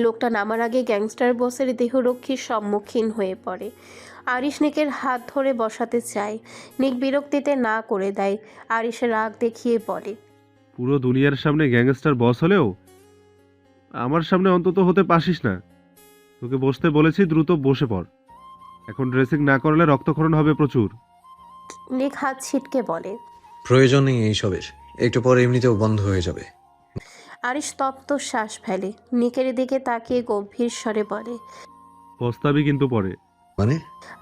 লোকটা নামার আগে গ্যাংস্টার বসের দেহরক্ষীর সম্মুখীন হয়ে পড়ে। আরিশ নিকের হাত ধরে বসাতে চায়, নিক বিরক্তিতে না করে দেয়। আরিশ রাগ দেখিয়ে বলে, পুরো দুনিয়ার সামনে গ্যাংস্টার বস হলেও আমার সামনে অন্তত হতে পাসিস না। তোকে বসতে বলেছি, দ্রুত বসে পড়। এখন ড্রেসিং না করলে রক্তক্ষরণ হবে প্রচুর। নিক হাত ছিটকে বলে। প্রয়োজন নেই এইসবের, একটু পরে এমনিতেও বন্ধ হয়ে যাবে। আরিশ তপ্ত শ্বাস ফেলে, নিকের দিকে তাকিয়ে গম্ভীর স্বরে বলে। পস্তাবি কিন্তু পরে। মানে?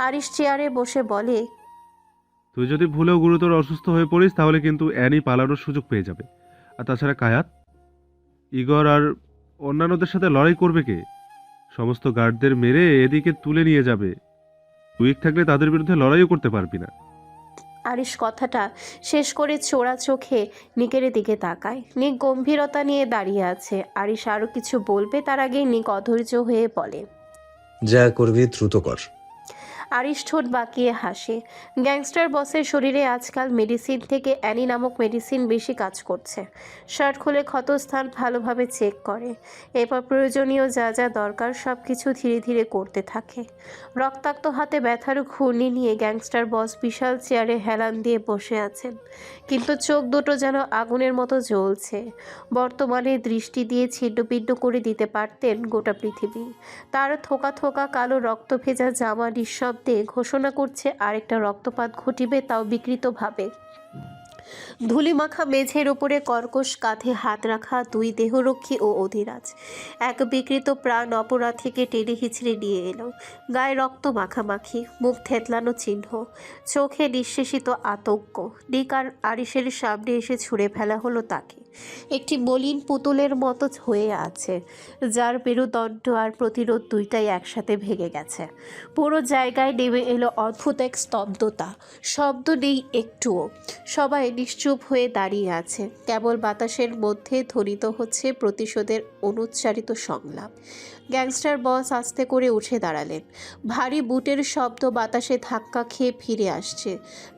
আরিশ চেয়ারে বসে বলে। তুই যদি ভুলেও গুরুতর অসুস্থ হয়ে পড়িস তাহলে কিন্তু অ্যানি পালানোর সুযোগ পেয়ে যাবে। আর তাছাড়া কায়াত, ইগর আর অন্যান্যদের সাথে লড়াই করবে কে? সমস্ত গার্ডদের মেরে এদিকে তুলে নিয়ে যাবে। উইক থাকলে তাদের বিরুদ্ধে লড়াইও করতে পারবি না। আরিশ কথাটা শেষ করে চোরা চোখে নিকের দিকে তাকায়। নিক গম্ভীরতা নিয়ে দাঁড়িয়ে আছে। আরিশ আরও কিছু বলবে তার আগেই নিক অধৈর্য হয়ে বলে। যা করবি দ্রুত কর। আরিশ ঠোঁট বাঁকিয়ে হাসে। গ্যাংস্টার বসের শরীরে আজকাল মেডিসিন থেকে অ্যানি নামক মেডিসিন বেশি কাজ করছে। শার্ট খুলে ক্ষতস্থান ভালোভাবে চেক করে, এরপর প্রয়োজনীয় যা যা দরকার সব কিছু ধীরে ধীরে করতে থাকে। রক্তাক্ত হাতে ব্যথার ঘূর্ণি নিয়ে গ্যাংস্টার বস বিশাল চেয়ারে হেলান দিয়ে বসে আছেন, কিন্তু চোখ দুটো যেন আগুনের মতো জ্বলছে। বর্তমানে দৃষ্টি দিয়ে ছিন্নভিন্ন করে দিতে পারতেন গোটা পৃথিবী। তার থোকা থোকা কালো রক্ত ভেজা জামা নিঃশব্দে ঘোষণা করছে আরেকটা রক্তপাত ঘটিবে, তাও বিকৃতভাবে। ধুলিমাখা মেঝের উপরে কর্কশ কাঁধে হাত রাখা দুই দেহরক্ষী ও অধিরাজ এক বিকৃত প্রাণ অপরাধীকে টেনে হিচড়ে নিয়ে এলো। গায়ে রক্ত মাখামাখি, মুখ থেতলানো চিহ্ন, চোখে নিঃশেষিত আতঙ্ক। নিক আর আরিশের সামনে এসে ছুঁড়ে ফেলা হলো তাকে। একটি মলিন পুতুলের মতো হয়ে আছে, যার মেরুদণ্ড আর প্রতিরোধ দুইটাই একসাথে ভেঙে গেছে। পুরো জায়গায় নেমে এলো অদ্ভুত এক স্তব্ধতা। শব্দ নেই একটুও। সবাই নিশ্চুপ হয়ে দাঁড়িয়ে আছে। কেবল বাতাসের মধ্যে ধ্বনিত হচ্ছে প্রতিশোধের অনুচ্চারিত সংলাপ। গ্যাংস্টার বস আস্তে করে উঠে দাঁড়ালেন। ভারী বুটের শব্দ বাতাসে ধাক্কা খেয়ে ফিরে আসছে।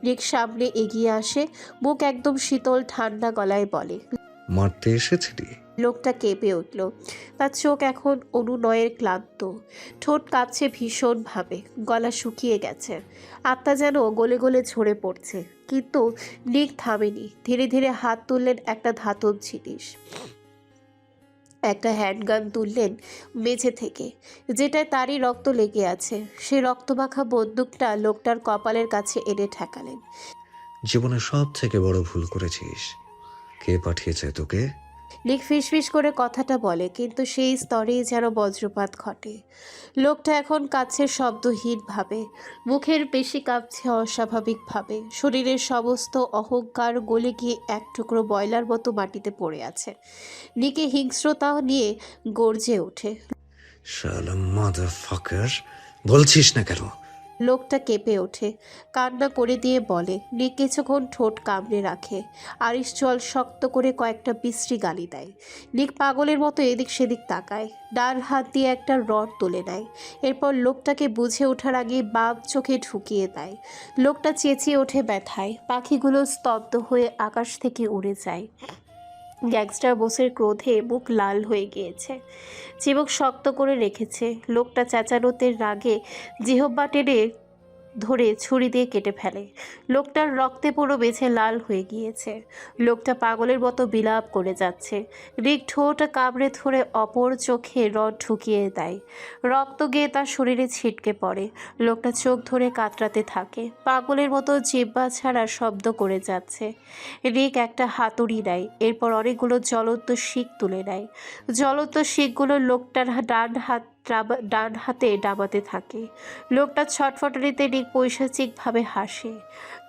নিক সামনে এগিয়ে আসে, মুখ একদম শীতল ঠান্ডা গলায় বলে। মারতে এসেছিলি? লোকটা কেঁপে উঠল। তার চোখ এখন অনুনয়ের ক্লান্ত, ঠোঁট কাঁপছে ভীষণভাবে, গলা শুকিয়ে গেছে, আত্মা যেন গলে গলে ঝরে পড়ছে। কিন্তু নিক থামেনি। ধীরে ধীরে হাত তুললেন একটা ধাতব জিনিস, একটা হ্যান্ডগান তুললেন মেঝে থেকে, যেটায় তারই রক্ত লেগে আছে। সে রক্তমাখা বন্দুকটা লোকটার কপালের কাছে এনে ঠেকালেন। জীবনে সব থেকে বড় ভুল করেছিস। কে পাঠিয়েছে তোকে? নিক ফিসফিস করে কথাটা বলে, কিন্তু সেই স্তরেই যেন বজ্রপাত ঘটে। লোকটা এখন কাছে শব্দহীনভাবে, মুখের পেশি কাঁপছে অস্বাভাবিকভাবে, শরীরের সমস্ত অহংকার গলে গিয়ে এক টুকরো বয়লার মতো মাটিতে পড়ে আছে। নিকে হিংস্রতা নিয়ে গর্জে ওঠে। শালা মাদারফাকার, বলছিস না কেন? লোকটা কেঁপে ওঠে, কান্না করে দিয়ে বলে। নিক কিছুক্ষণ ঠোঁট কামড়ে রাখে। আরিশ জল শক্ত করে কয়েকটা বিশ্রী গালি দেয়। নিক পাগলের মতো এদিক সেদিক তাকায়, ডান হাত দিয়ে একটা রড তুলে নেয়। এরপর লোকটাকে বুঝে ওঠার আগে বাম চোখে ঢুকিয়ে দেয়। লোকটা চেঁচিয়ে ওঠে ব্যথায়, পাখিগুলো স্তব্ধ হয়ে আকাশ থেকে উড়ে যায়। গ্যাংস্টার বসের ক্রোধে মুখ লাল হয়ে গিয়েছে, চিবুক শক্ত করে রেখেছে। লোকটা চেঁচানোতে রাগে জিহ্বা টেনে ধরে ছুরি দিয়ে কেটে ফেলে। লোকটার রক্তে পুরো বেছে লাল হয়ে গিয়েছে। লোকটা পাগলের মতো বিলাপ করে যাচ্ছে। রিক ঠোঁট কামড়ে ধরে অপর চোখে রড ঢুকিয়ে দেয়। রক্ত গিয়ে তার শরীরে ছিটকে পড়ে। লোকটা চোখ ধরে কাতরাতে থাকে, পাগলের মতো জিহ্বা ছাড়া শব্দ করে যাচ্ছে। রিক একটা হাতুড়ি নেয়, এরপর অনেকগুলো জ্বলন্ত শিক তুলে নেয়। জ্বলন্ত শিকগুলো লোকটার ডান হাতে ডাবাতে থাকে। লোকটা ছটফটানিতে নিক পৈশাচিকভাবে হাসে।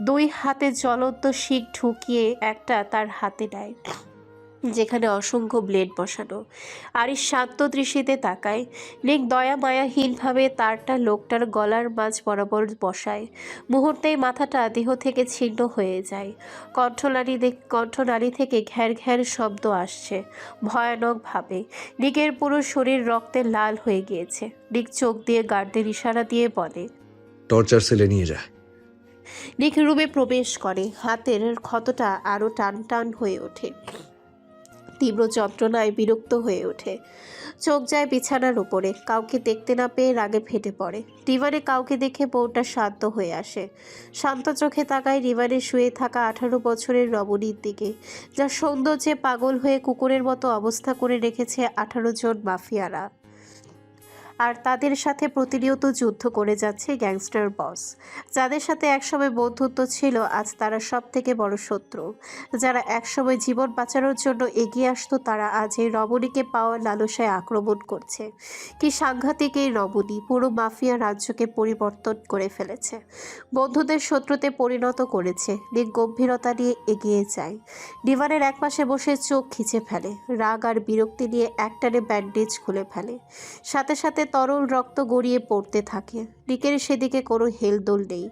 দুই হাতে জ্বলন্ত শিক ঢুকিয়ে একটা তার হাতে নেয়, যেখানে অসংখ্য ব্লেড বসানো। আরিশ শান্ত দৃষ্টিতে তাকায়। নিক দয়া মায়াহীনভাবে তারটা লোকটার গলার মাঝ বরাবর বসায়। মুহূর্তেই মাথাটা দেহ থেকে ছিন্ন হয়ে যায়। কণ্ঠনালী থেকে ঘ্যার ঘ্যার শব্দ আসছে ভয়ানকভাবে। নিকের পুরো শরীর রক্তে লাল হয়ে গিয়েছে। নিক চোখ দিয়ে গার্ডদের ইশারা দিয়ে বলে। টর্চার সেলে নিয়ে যা। নিক রুমে প্রবেশ করে। হাতের ক্ষতটা আরও টান টান হয়ে ওঠে। তীব্র যন্ত্রণায় বিরক্ত হয়ে ওঠে। চোখ যায় বিছানার উপরে, কাউকে দেখতে না পেয়ে রাগে ফেটে পড়ে। রিভানে কাউকে দেখে বউটা শান্ত হয়ে আসে। শান্ত চোখে তাকায় রিভানে শুয়ে থাকা 18 বছরের রমণীর দিকে, যার সৌন্দর্যে পাগল হয়ে কুকুরের মতো অবস্থা করে রেখেছে 18 জন মাফিয়ারা। আর তাদের সাথে প্রতিনিয়ত যুদ্ধ করে যাচ্ছে গ্যাংস্টার বস, যাদের সাথে একসময় বন্ধুত্ব ছিল, আজ তারা সব থেকে বড় শত্রু। যারা একসময় জীবন বাঁচানোর জন্য এগিয়ে আসতো, তারা আজ এই রমণীকে পাওয়ার লালসায় আক্রমণ করছে। কি সাংঘাতিক এই রমণী, পুরো মাফিয়া রাজ্যকে পরিবর্তন করে ফেলেছে, বন্ধুদের শত্রুতে পরিণত করেছে। নিক গম্ভীরতা নিয়ে এগিয়ে যায়, ডিভানের একপাশে বসে চোখ খিচে ফেলে, রাগ আর বিরক্তি নিয়ে একটানে ব্যান্ডেজ খুলে ফেলে। সাথে সাথে তরল রক্ত গড়িয়ে পড়তে থাকে। নিকের সেদিকে কোনো হেলদোল নেই,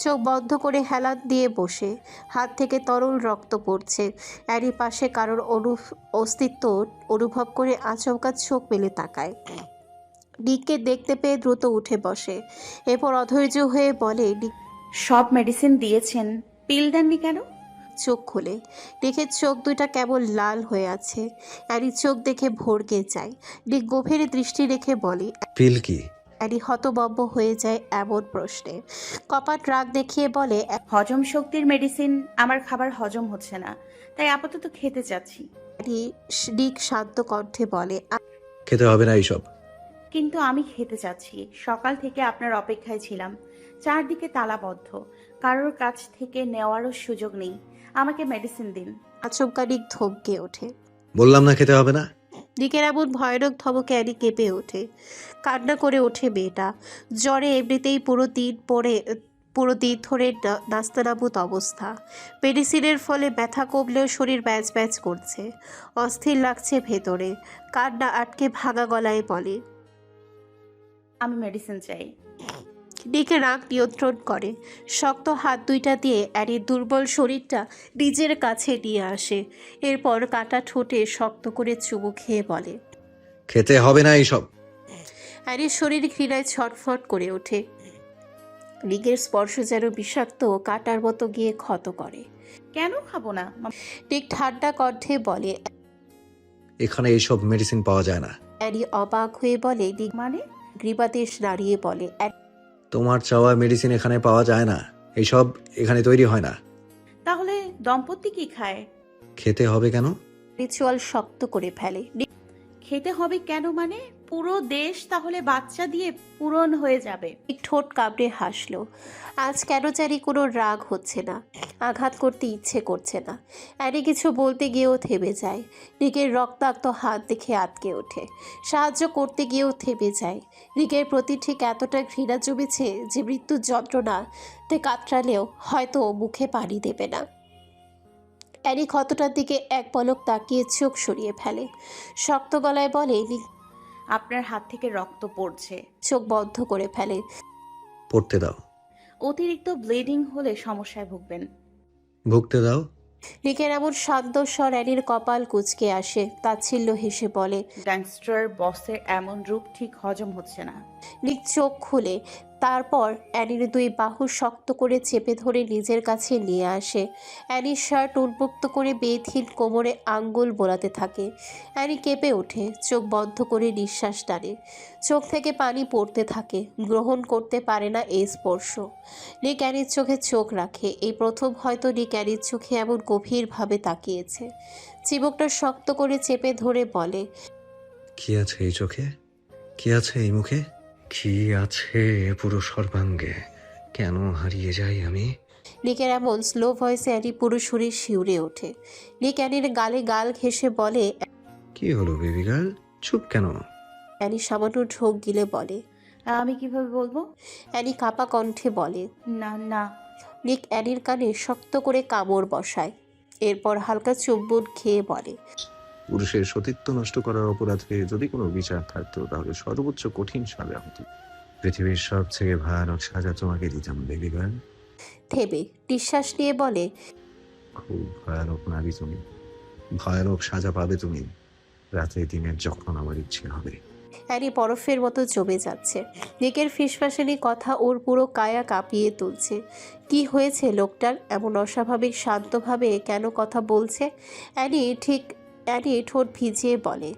চোখ বন্ধ করে হেলান দিয়ে বসে, হাত থেকে তরল রক্ত পড়ছে। এরই পাশে কারোর অস্তিত্ব অনুভব করে আচমকা চোখ মেলে তাকায়। নিককে দেখতে পেয়ে দ্রুত উঠে বসে, এরপর অধৈর্য হয়ে বলে, নিক সব মেডিসিন দিয়েছেন, পিল দেননি কেন? চোখ খোলে। নিকের চোখ দুইটা কেমন লাল হয়ে আছে। অ্যানি চোখ দেখে ভড়কে যায়। নিক গভীর দৃষ্টি রেখে বলে, পিল কি? অ্যানি হতভম্ব হয়ে যায় এমন প্রশ্নে। কপাট রাগ দেখিয়ে বলে, হজম শক্তির মেডিসিন। আমার খাবার হজম হচ্ছে না, তাই আপাতত খেতে চাচ্ছি। নিক শান্ত কণ্ঠে বলে, খেতে হবে না এইসব। কিন্তু আমি খেতে চাচ্ছি। সকাল থেকে আপনার অপেক্ষায় ছিলাম, চারদিকে তালাবদ্ধ, কারোর কাছ থেকে নেওয়ারও সুযোগ নেই। আমাকে মেডিসিন দিন। আচমকা নিক ধমকে ওঠে। বললাম না খেতে হবে না। নিকের এমন ভয়ানক ধমকে অ্যানি কেঁপে ওঠে, কান্না করে ওঠে মেয়েটা। জ্বরে এমনিতেই পুরো দিন ধরে নাস্তানাবুদ অবস্থা। মেডিসিনের ফলে ব্যথা কমলেও শরীর ব্যাজ ব্যাজ করছে, অস্থির লাগছে ভেতরে। কান্না আটকে ভাঙা গলায় বলে, আমি মেডিসিন চাই। নিকে রাগ নিয়ন্ত্রণ করে, শক্ত হাত দুইটা দিয়ে অ্যানির দুর্বল শরীরটা নিজের কাছে নিয়ে আসে। এরপর কাটা ঠোঁটে শক্ত করে চুমু খেয়ে বলে, খেতে হবে না এইসব। অ্যানির শরীর ঘৃণায় ছটফট করে ওঠে। নিকের স্পর্শ যেন বিষাক্ত কাটার মতো গিয়ে ক্ষত করে। কেন খাবো না? নিক ঠান্ডা কণ্ঠে বলে, এখানে এইসব মেডিসিন পাওয়া যায় না। অ্যানি অবাক হয়ে বলে, নিক মানে? গ্রীবাদেশ নাড়িয়ে বলে, তোমার চাওয়া মেডিসিন এখানে পাওয়া যায় না, এইসব এখানে তৈরি হয় না। তাহলে দম্পতি কি খায়? খেতে হবে কেন? রিচুয়াল শক্ত করে ফেলে। খেতে হবে কেন মানে? পুরো দেশ তাহলে বাচ্চা দিয়ে পূরণ হয়ে যাবে। নিক ঠোঁট কামড়ে হাসলো। আজ কেন জানি কোনো রাগ হচ্ছে না, আঘাত করতে ইচ্ছে করছে না। অ্যানি কিছু বলতে গিয়েও থেমে যায়। নিকের রক্তাক্ত হাত দেখে আটকে ওঠে, সাহায্য করতে গিয়েও থেমে যায়। নিকের প্রতি ঠিক এতটা ঘৃণা জমেছে যে মৃত্যুর যন্ত্রণাতে কাতরালেও হয়তো মুখে পানি দেবে না। অ্যানি ক্ষতটার দিকে এক পলক তাকিয়ে চোখ সরিয়ে ফেলে, শক্ত গলায় বলে, নিক আপনার হাত থেকে রক্ত পড়ছে। চোখ বন্ধ করে ফেলে। পড়তে দাও। অতিরিক্ত ব্লিডিং হলে সমস্যায় ভুগবেন। ভুগতে দাও। নিকের এমন শান্ত স্বর অ্যানির কপাল কুঁচকে আসে। তাচ্ছিল্য হেসে বলে, গ্যাংস্টার বসের এমন রূপ ঠিক হজম হচ্ছে না। নিক চোখ খুলে, তারপর অ্যানির দুই বাহু শক্ত করে চেপে ধরে নিজের কাছে নিয়ে আসে। অ্যানির শার্ট উন্মুক্ত করে বেথিন কোমরে আঙ্গুল বোলাতে থাকে। অ্যানি কেঁপে ওঠে, চোখ বন্ধ করে নিঃশ্বাস টানে। চোখ থেকে পানি পড়তে থাকে, গ্রহণ করতে পারে না এই স্পর্শ। নিক অ্যানির চোখে চোখ রাখে। এই প্রথম হয়তো নিক অ্যানির চোখে এমন গভীরভাবে তাকিয়েছে। চিবুকটা শক্ত করে চেপে ধরে বলে, কি আছে এই চোখে? কি আছে এই মুখে? কি আছে পুরো সর্বাঙ্গে? কেন হারিয়ে যাই আমি? নিকের এমন স্লো ভয়েসে অ্যানি পুরো শরীর শিউরে ওঠে। নিক অ্যানির গালে গাল ঘেঁষে বলে, কি হলো বেবি গার্ল, চুপ কেন? অ্যানি সামান্য ঢোক গিলে বলে। আমি কিভাবে বলবো? অ্যানি কাপা কণ্ঠে বলে। না না। নিক অ্যানির কানে শক্ত করে কামড় বসায়, এরপর হালকা চুম্বন খেয়ে বলে, পুরুষের সতীত্ব নষ্ট করার অপরাধে যদি কোনো বিচার থাকতো তাহলে সর্বোচ্চ কঠিন সাজা হতো। পৃথিবীর সবথেকে ভয়ানক সাজা তোমাকে দিতাম বেবি গার্ল। থেমে নিঃশ্বাস নিয়ে বলে, খুব ভয়ানক নারী তুমি, ভয়ানক সাজা পাবে তুমি রাতে দিনের যখন আমার ইচ্ছে হবে। অ্যানি বরফের মতো জমে যাচ্ছে। নিকের ফিসফাসানি কথা ওর পুরো কায়া কাঁপিয়ে তুলছে। কি হয়েছে লোকটার? এমন অস্বাভাবিক শান্তভাবে কেন কথা বলছে? অ্যানি ঠিক অ্যানি ঠোঁট ভিজিয়ে বলে,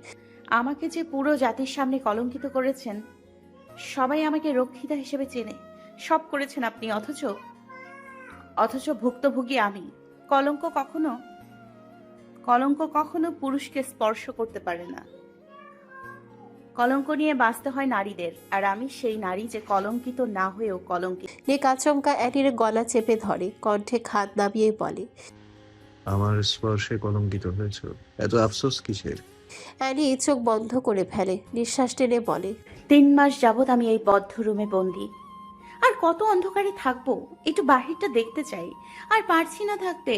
আমাকে যে পুরো জাতির সামনে কলঙ্কিত করেছেন, সবাই আমাকে রক্ষিতা হিসেবে চেনে। সব করেছেন আপনি, অথচ ভুক্তভোগী আমি। কলঙ্ক কখনো পুরুষকে স্পর্শ করতে পারে না। কলঙ্ক নিয়ে বাঁচতে হয় নারীদের, আর আমি সেই নারী যে কলঙ্কিত না হয়েও কলঙ্কিত। নিক আচমকা অ্যানির গলা চেপে ধরে, কণ্ঠে খাদ নামিয়ে বলে। আমার স্পর্শে কলঙ্কিত হয়েছ, এত আফসোস কিসের? অ্যানি চোখ বন্ধ করে ফেলে, নিঃশ্বাস টেনে বলে, 3 মাস যাবৎ আমি এই বদ্ধ রুমে বন্দি। আর কত অন্ধকারে থাকবো? একটু বাহিরটা দেখতে চাই, আর পারছি না থাকতে।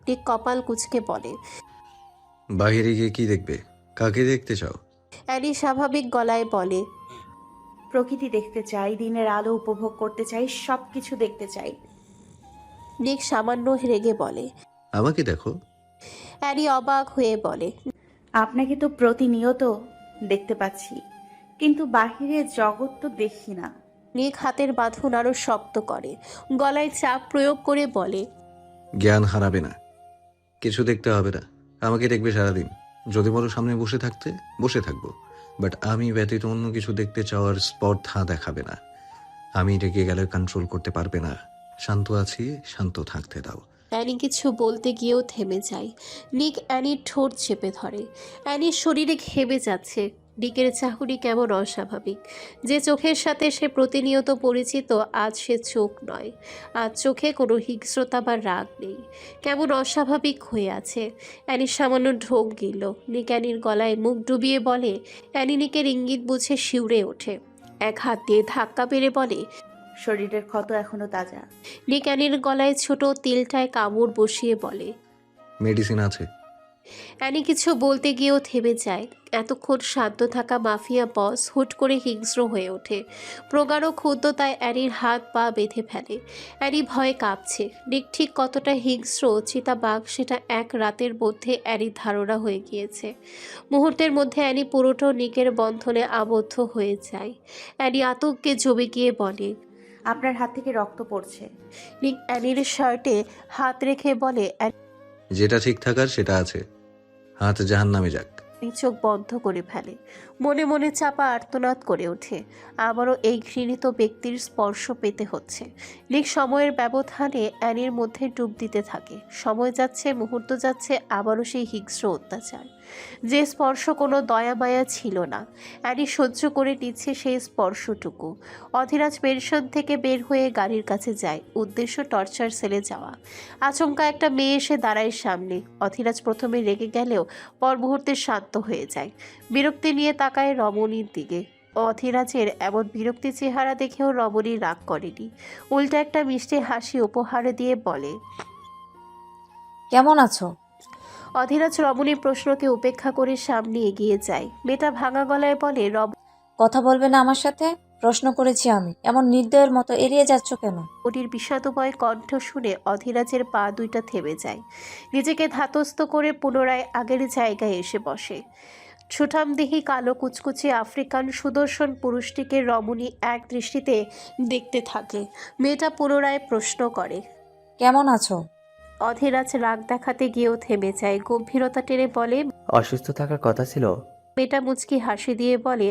নিক কপাল কুঁচকে বলে। বাহিরে গিয়ে কি দেখবে? কাকে দেখতে চাও? অ্যানি স্বাভাবিক গলায় বলে, প্রকৃতি দেখতে চাই, দিনের আলো উপভোগ করতে চাই, সবকিছু দেখতে চাই। নিক সামান্য রেগে বলে। আমাকে দেখো। অ্যানি অবাক হয়ে বলে, আপনাকে তো প্রতিনিয়ত দেখতে পাচ্ছি, কিন্তু বাহিরের জগৎ তো দেখি না। নিক হাতের বাঁধন আরো শক্ত করে, গলায় চাপ প্রয়োগ করে বলে, জ্ঞান হারাবে না, কিছু দেখতে হবে না। আমাকে দেখবে সারাদিন। যদি বলো সামনে বসে থাকবো, বাট আমি ব্যতীত অন্য কিছু দেখতে চাওয়ার স্পর্ধা দেখাবে না। আমি রেগে গেলে কন্ট্রোল করতে পারবে না। শান্ত আছি, শান্ত থাকতে দাও। অ্যানি কিছু বলতে গিয়েও থেমে যায়। নিক অ্যানির ঠোঁট চেপে ধরে। অ্যানির শরীরে ঘেমে যাচ্ছে। নিকের চাহনি কেমন অস্বাভাবিক। যে চোখের সাথে সে প্রতিনিয়ত পরিচিত, আজ সে চোখ নয়। আজ চোখে কোনো হিংস্রতা বা রাগ নেই, কেমন অস্বাভাবিক হয়ে আছে। অ্যানি সামান্য ঢোক গিলল। নিক অ্যানির গলায় মুখ ডুবিয়ে বলে। অ্যানি নিকের ইঙ্গিত বুঝে শিউরে ওঠে, এক হাত দিয়ে ধাক্কা মেরে বলে, শরীরের ক্ষত এখনো তাজা। নিক অ্যানির গলায় ছোট তিলটায় কামড় বসিয়ে বলে। মেডিসিন আছে। অ্যানি কিছু বলতে গিয়েও থেমে যায়। এতক্ষণ শান্ত থাকা মাফিয়া বস হুট করে হিংস্র হয়ে ওঠে। প্রগাঢ় ক্ষুদ্রতায় অ্যানির হাত পা বেঁধে ফেলে। অ্যানি ভয়ে কাঁপছে। নিক ঠিক কতটা হিংস্র চিতাবাঘ সেটা এক রাতের মধ্যে অ্যানির ধারণা হয়ে গিয়েছে। মুহূর্তের মধ্যে অ্যানি পুরোটা নিকের বন্ধনে আবদ্ধ হয়ে যায়। অ্যানি আতঙ্কে জমে গিয়ে বলে, আপনার হাত থেকে রক্ত পড়ছে। নিক অ্যানির শার্টে হাত রেখে বলে। যেটা ঠিক থাকার সেটা আছে। হাত জাহান্নামে যাক। চোখ বন্ধ করে ফেলে, মনে মনে চাপা আর্তনাদ করে ওঠে। আবারও এই ঘৃণিত ব্যক্তির স্পর্শ পেতে হচ্ছে। নিক সময়ের ব্যবধানে অ্যানির মধ্যে ডুব দিতে থাকে। সময় যাচ্ছে, মুহূর্ত যাচ্ছে, আবারও সেই হিংস্র অত্যাচার। যে স্পর্শ কোনো দয়া মায়া ছিল না, অ্যানি সহ্য করে নিচ্ছে সেই স্পর্শটুকু। অধীরাজ পেনশন থেকে বের হয়ে গাড়ির কাছে যায়, উদ্দেশ্য টর্চার সেলে যাওয়া। আচমকা একটা মেয়ে এসে দাঁড়ায় সামনে। অধীরাজ প্রথমে রেগে গেলেও পর মুহূর্তে শান্ত হয়ে যায়। বিরক্তি নিয়ে তাকায় রমণীর দিকে। অধীরাজের এমন বিরক্তি চেহারা দেখেও রমণী রাগ করেনি, উল্টা একটা মিষ্টি হাসি উপহার দিয়ে বলে, কেমন আছো? অধীরাজ রমণীর প্রশ্নকে উপেক্ষা করে সামনে এগিয়ে যায়। মেয়েটা ভাঙা গলায় বলে, কথা বলবে না আমার সাথে? প্রশ্ন করেছি আমি, এমন নির্দয়ের মতো এড়িয়ে যাচ্ছ কেন? রমণীর বিষাদময় কণ্ঠ শুনে অধীরাজের পা দুইটা থেমে যায়। নিজেকে ধাতস্থ করে পুনরায় আগের জায়গায় এসে বসে। সুঠামদেহী কালো কুচকুচে আফ্রিকান সুদর্শন পুরুষটিকে রমণী এক দৃষ্টিতে দেখতে থাকে। মেয়েটা পুনরায় প্রশ্ন করে, কেমন আছো? অধীরাজ রাগ দেখাতে গিয়েও থেমে যায়। গম্ভীরতা টেনে বলে। অসুস্থ থাকার কথা ছিল। মেয়েটা মুচকি হাসি দিয়ে বলে,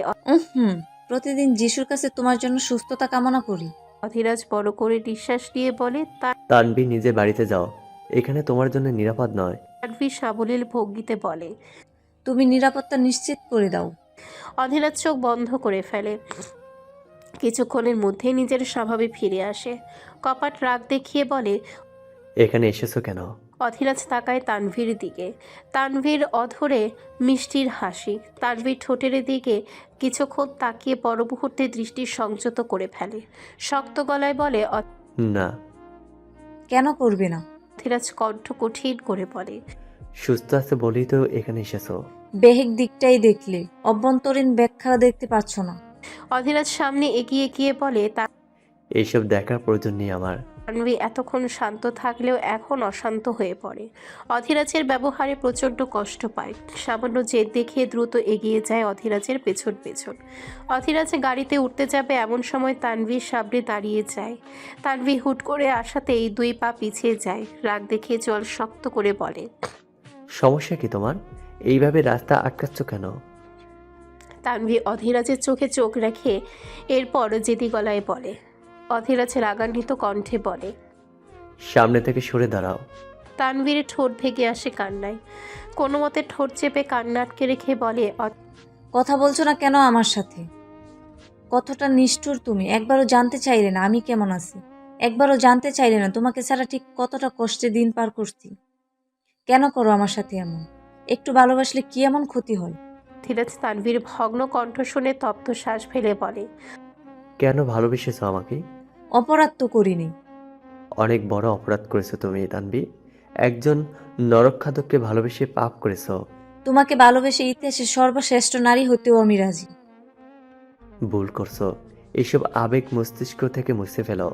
হুম, প্রতিদিন যিশুর কাছে তোমার জন্য সুস্থতা কামনা করি। অধীরাজ বড় করে নিঃশ্বাস নিয়ে বলে, তানভি নিজে বাড়িতে যাও, এখানে তোমার জন্য নিরাপদ নয়। তানভীর সাবলীল ভঙ্গিতে বলে। তুমি নিরাপত্তা নিশ্চিত করে দাও। অধীরাজ চোখ বন্ধ করে ফেলে। কিছুক্ষণের মধ্যেই নিজের স্বভাবে ফিরে আসে। কপাট রাগ দেখিয়ে বলে, এখানে এসেছো কেন? অধীরাজ তাকায় তানভীর দিকে। তানভীর অধরে মিষ্টির হাসি। তানভীর ঠোঁটের দিকে কিছুক্ষণ তাকিয়ে পর মুহূর্তে দৃষ্টি সংযত করে ফেলে। শক্ত গলায় বলে, না। কেন করবে না? অধীরাজ কণ্ঠ কঠিন করে বলে, সুস্থ আছে বলেই তো এখানে এসেছো। বেহিক দিকটাই দেখলে, অভ্যন্তরীণ ব্যাখ্যা দেখতে পাচ্ছ না। অধীরাজ সামনে এগিয়ে গিয়ে বলে। এইসব দেখার প্রয়োজন নেই আমার। তানভী এতক্ষণ শান্ত থাকলেও এখন অশান্ত হয়ে পড়ে। অধীরাজের ব্যবহারে প্রচণ্ড কষ্ট পায়। সামান্য জেদ দেখিয়ে দ্রুত এগিয়ে যায় অধীরাজের পেছন পেছন। অধীরাজ গাড়িতে উঠতে যাবে এমন সময় তানভীর সামনে দাঁড়িয়ে যায়। তানভী হুট করে আসাতেই 2 পা পিছিয়ে যায়। রাগ দেখিয়ে জল শক্ত করে বলে, সমস্যা কি তোমার? এইভাবে রাস্তা আটকাচ্ছ কেন? তানভি অধীরাজের চোখে চোখ রেখে এরপর জেদি গলায় বলে। অধীরাজ রাগান্বিত কণ্ঠে বলে। সামনে থেকে সরে দাঁড়াও। তানভীর ঠোঁট ভেঙে আসে কান্নায়। কোনো মতে ঠোঁট চেপে কান্না আটকে রেখে বলে, কথা বলছো না কেন আমার সাথে? কতটা নিষ্ঠুর তুমি! একবারও জানতে চাইলে না আমি কেমন আছি, একবারও জানতে চাইলে না তোমাকে ছাড়া ঠিক কতটা কষ্টে দিন পার করছি। কেন করো আমার সাথে এমন? একটু ভালোবাসলে কি এমন ক্ষতি হয়? অধীরাজ তানভীর ভগ্ন কণ্ঠ শুনে তপ্ত শ্বাস ফেলে বলে। কেন ভালোবেসেছো আমাকে? অপরাধ তো করিনি। অনেক বড় অপরাধ করেছো তুমি তানবি। একজন নরকখাদককে ভালোবেসে পাপ করেছো। তোমাকে ভালোবেসে ইতিহাসের সর্বশ্রেষ্ঠ নারী হতেও আমি রাজি। ভুল করছো। এসব আবেগ মস্তিষ্ক থেকে মুছে ফেলো।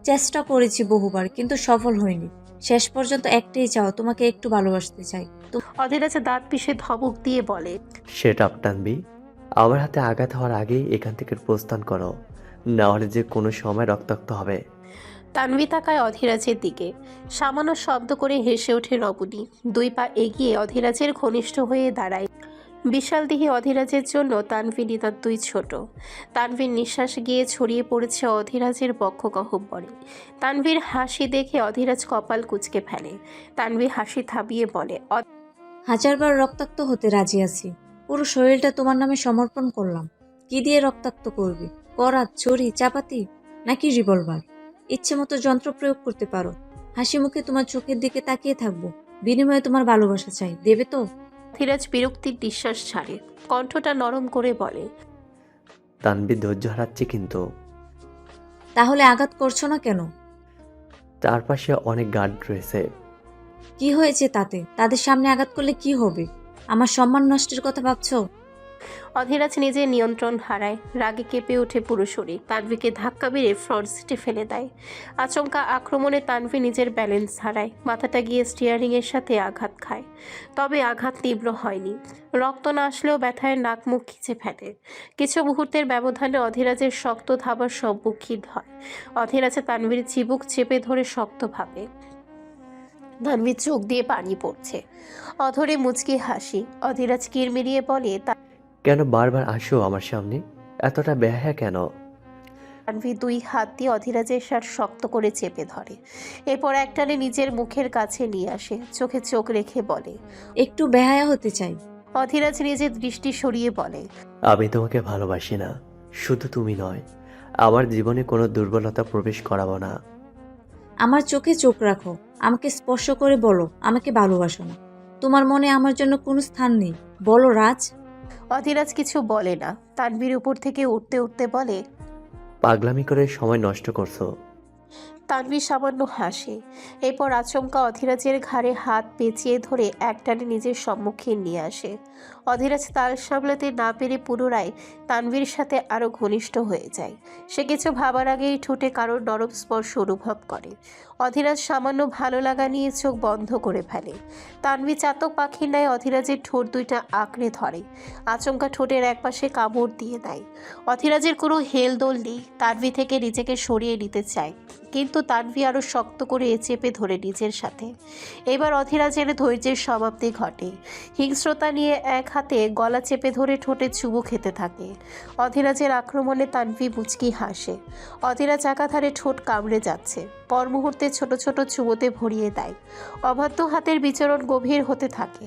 চেষ্টা করেছি বহুবার, কিন্তু সফল হয়নি। শেষ পর্যন্ত একটাই চাও, তোমাকে একটু ভালোবাসতে চাই। অধীরাজ দাঁত পিষে ধমক দিয়ে বলে। সেট আপ টানবি। আমার হাতে আঘাত হওয়ার আগেই এখান থেকে প্রস্থান করো, না হলে যে কোনো সময় রক্তাক্ত হবে। তানভি তাকায় অধীরাজের দিকে। সামান্য শব্দ করে হেসে ওঠে রবণী। 2 পা এগিয়ে অধীরাজের ঘনিষ্ঠ হয়ে দাঁড়ায়। বিশাল দেহে অধীরাজের জন্য তানভি নিতান্তই ছোট। তানভীর নিঃশ্বাস গিয়ে ছড়িয়ে পড়েছে অধীরাজের বক্ষ গহ্বরে। তানভীর হাসি দেখে অধীরাজ কপাল কুঁচকে ফেলে। তানভি হাসি থামিয়ে বলে, 1000বার রক্তাক্ত হতে রাজি আছি। পুরো শরীরটা তোমার নামে সমর্পণ করলাম। কি দিয়ে রক্তাক্ত করবে? করাত, ছুরি, চাপাতি নাকি রিভলভার? ইচ্ছে মতো যন্ত্র প্রয়োগ করতে পারো। হাসি মুখে তোমার চোখের দিকে তাকিয়ে থাকবো। বিনিময়ে তোমার ভালোবাসা চাই, দেবে তো? অধীরাজ বিরক্তির নিঃশ্বাস ছাড়ে। কণ্ঠটা নরম করে বলে, তানবি ধৈর্য হারাচ্ছে কিন্তু। তাহলে আঘাত করছো না কেন? চারপাশে অনেক গার্ড রয়েছে। কি হয়েছে তাতে? তাদের সামনে আঘাত করলে কি হবে? আমার সম্মান নষ্টের কথা ভাবছো? অধীরাজ নিজের নিয়ন্ত্রণ হারায়। রাগে কেঁপে ওঠে পুরো শরীর। তানভীকে ধাক্কা মেরে ফ্রন্ট সিটে ফেলে দেয়। আচমকা আক্রমণে তানভী নিজের ব্যালেন্স হারায়। মাথাটা গিয়ে স্টিয়ারিংয়ের সাথে আঘাত খায়। তবে আঘাত তীব্র হয়নি। রক্ত না আসলেও ব্যথায় নাক মুখ খিচে ফেলে। কিছু মুহূর্তের ব্যবধানে অধীরাজের শক্ত থাবার সম্মুখীন হয়। অধীরাজে তানভীর চিবুক চেপে ধরে শক্তভাবে। তানভীর চোখ দিয়ে পানি পড়ছে। অধরে মুচকি হাসি। অধীরাজ কিরমিরিয়ে বলে, কেন বারবার আসো আমার সামনে? এতটা বেহায়া কেন? তানভী 2 হাত দিয়ে অধীরাজের শার্ট শক্ত করে চেপে ধরে। এরপর একটানে নিজের মুখের কাছে নিয়ে আসে। চোখে চোখ রেখে বলে। একটু বেহায়া হতে চাই। অধীরাজ নিজের দৃষ্টি সরিয়ে বলে, আমি তোমাকে ভালোবাসি না। শুধু তুমি নয়, আমার জীবনে কোনো দুর্বলতা প্রবেশ করাবো না। আমার চোখে চোখ রাখো। আমাকে স্পর্শ করে বলো আমাকে ভালোবাসো না। তোমার মনে আমার জন্য কোনো স্থান নেই। বলো রাজ। অধীরাজ কিছু বলে না। তানভীর উপর থেকে উঠতে উঠতে বলে, পাগলামি করে সময় নষ্ট করছো। তানভীর সামান্য হাসে। এরপর আচমকা অধীরাজের ঘাড়ে হাত পেঁচিয়ে ধরে একটানে নিজের সম্মুখীন নিয়ে আসে। অধীরাজ তাল সামলাতে না পেরে পুনরায় তানভীর সাথে আরও ঘনিষ্ঠ হয়ে যায়। সে কিছু ভাবার আগেই ঠোঁটে কারোর নরম স্পর্শ অনুভব করে। অধীরাজ সামান্য ভালো লাগা নিয়ে চোখ বন্ধ করে ফেলে। তানভী চাতক পাখির ন্যায় অধীরাজের ঠোঁট 2টা আঁকড়ে ধরে। আচমকা ঠোঁটের একপাশে কামড় দিয়ে দেয়। অধীরাজের কোনো হেলদোল নেই। তানভী থেকে নিজেকে সরিয়ে নিতে চায়, কিন্তু তানভী আরও শক্ত করে চেপে ধরে নিজের সাথে। এবার অধীরাজের ধৈর্যের সমাপ্তি ঘটে। হিংস্রতা নিয়ে এক হাতে গলা চেপে ধরে ঠোঁটে চুমু খেতে থাকে। অধীরাজের আক্রমণে তানভী মুচকি হাসে। অধীরাজ একাধারে ঠোঁট কামড়ে যাচ্ছে। পর মুহূর্তে ছোট ছোট চুমোতে ভরিয়ে দেয়। অবাধ্য হাতের বিচরণ গভীর হতে থাকে।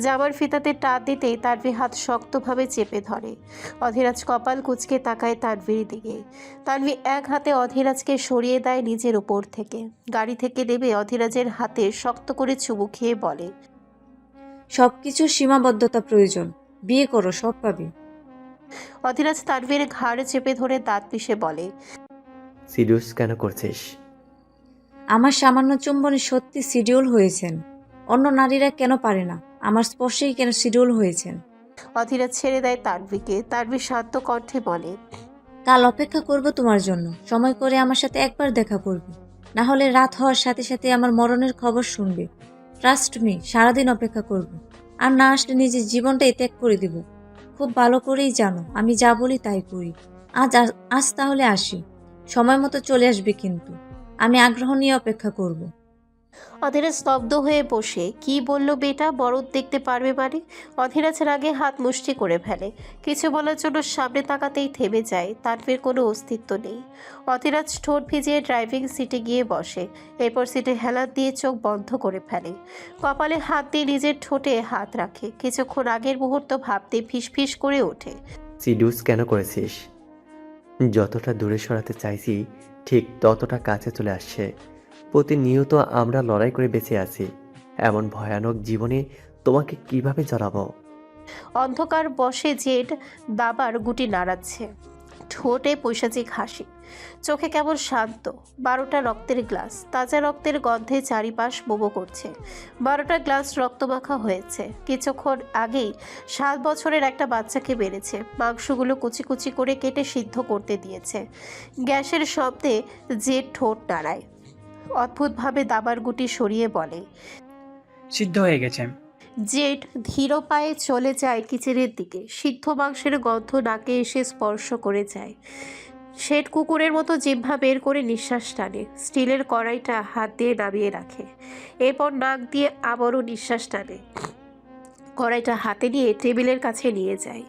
জামার ফিতাতে টান দিতেই তানভী হাত শক্তভাবে চেপে ধরে। অধীরাজ কপাল কুঁচকে তাকায় তানভীর দিকে। তানভী এক হাতে অধীরাজকে সরিয়ে দেয় নিজের উপর থেকে। গাড়ি থেকে নেমে অধীরাজের হাতে শক্ত করে চুমু খেয়ে বলে, সবকিছুর সীমাবদ্ধতা প্রয়োজন। বিয়ে করো, সব পাবে। অধীরাজ তানভীর ঘাড় চেপে ধরে দাঁত পিষে বলে, সিরিয়াস কেন করছিস? আমার সামান্য চুম্বনে সত্যি শিডিউল হয়েছেন। অন্য নারীরা কেন পারে না? আমার স্পর্শেই কেন শিডিউল হয়েছেন? অধীরাজ ছেড়ে দেয় তানভীকে। তানভী শান্ত কণ্ঠে বলে, কাল অপেক্ষা করব তোমার জন্য। সময় করে আমার সাথে একবার দেখা করবে। না হলে রাত হওয়ার সাথে সাথে আমার মরণের খবর শুনবে। ট্রাস্ট মি, সারাদিন অপেক্ষা করব। আর না আসলে নিজের জীবনটাই ত্যাগ করে দেব। খুব ভালো করেই জানো আমি যা বলি তাই করি। আজ তাহলে আসি। সময় মতো চলে আসবে কিন্তু। আমি আগ্রহ নিয়ে অপেক্ষা করব। অধীরা স্তব্ধ হয়ে বসে কি বলল বেটা বরদ দেখতে পারবে মানে। অধীরাজ রাগে হাত মুষ্টি করে ফেলে, কিছু বলার জন্য সামনে তাকাতেই থেমে যায়। তানভীর কোনো অস্তিত্ব নেই। অধীরাজ ঠোঁট ভিজিয়ে ড্রাইভিং সিটে গিয়ে বসে, এরপর সিটে হেলান দিয়ে চোখ বন্ধ করে ফেলে, কপালে হাত দিয়ে নিজের ঠোঁটে হাত রাখে। কিছুক্ষণ আগের মুহূর্ত ভাবতে ফিসফিস করে ওঠে। সিডিউস কেন করেছিস? যতটা দূরে সরাতে চাইছি ঠিক ততটা কাছে চলে আসছে। প্রতিনিয়ত আমরা লড়াই করে বেঁচে আছি, এমন ভয়ানক জীবনে তোমাকে কিভাবে জড়াবো? অন্ধকার বসে জেড দাবার গুটি নাড়াচ্ছে, ঠোঁটে পৈশাচিক হাসি, চোখে কেমন শান্ত। 12টা রক্তের গ্লাস, তাজা রক্তের গন্ধে চারিপাশ মোমো করছে। 12টা গ্লাস রক্তমাখা হয়েছে। কিছুক্ষণ আগেই 7 বছরের একটা বাচ্চাকে মেরেছে। মাংসগুলো কুচি কুচি করে কেটে সিদ্ধ করতে দিয়েছে। গ্যাসের শব্দে জেড ঠোঁট নাড়ায়, অদ্ভুতভাবে দাবার গুটি সরিয়ে বলে। সিদ্ধ হয়ে গেছে। জেড ধীর পায়ে চলে যায় কিচেনের দিকে। সিদ্ধ মাংসের গন্ধ নাকে এসে স্পর্শ করে যায়। শেড কুকুরের মতো জিহ্বা বের করে নিঃশ্বাস টানে, স্টিলের কড়াইটা হাত দিয়ে নামিয়ে রাখে, এরপর নাক দিয়ে আবারও নিঃশ্বাস টানে। কড়াইটা হাতে নিয়ে টেবিলের কাছে নিয়ে যায়,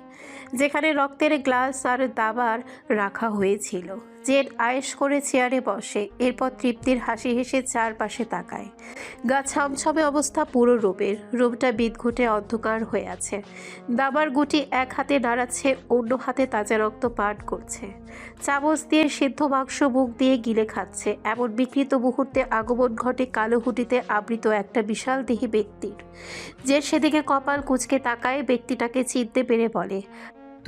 যেখানে রক্তের গ্লাস আর দাবার রাখা হয়েছিল। জেড আয়েশ করে চেয়ারে বসে, এরপর তৃপ্তির হাসি হেসে চারপাশে তাকায়। গা ছমছমে অবস্থা পুরো রূপের। রূপটা বিদঘুটে অন্ধকার হয়ে আছে। দাবার গুটি এক হাতে নাড়াচ্ছে, অন্য হাতে তাজা রক্ত পান করছে। চামচ দিয়ে সিদ্ধ মাংস মুখ দিয়ে গিলে খাচ্ছে। এমন বিকৃত মুহূর্তে আগমন ঘটে কালো হুডিতে আবৃত একটা বিশাল দেহী ব্যক্তির। যে সেদিকে কপাল কুঁচকে তাকায়, ব্যক্তিটাকে চিনতে পেরে বলে,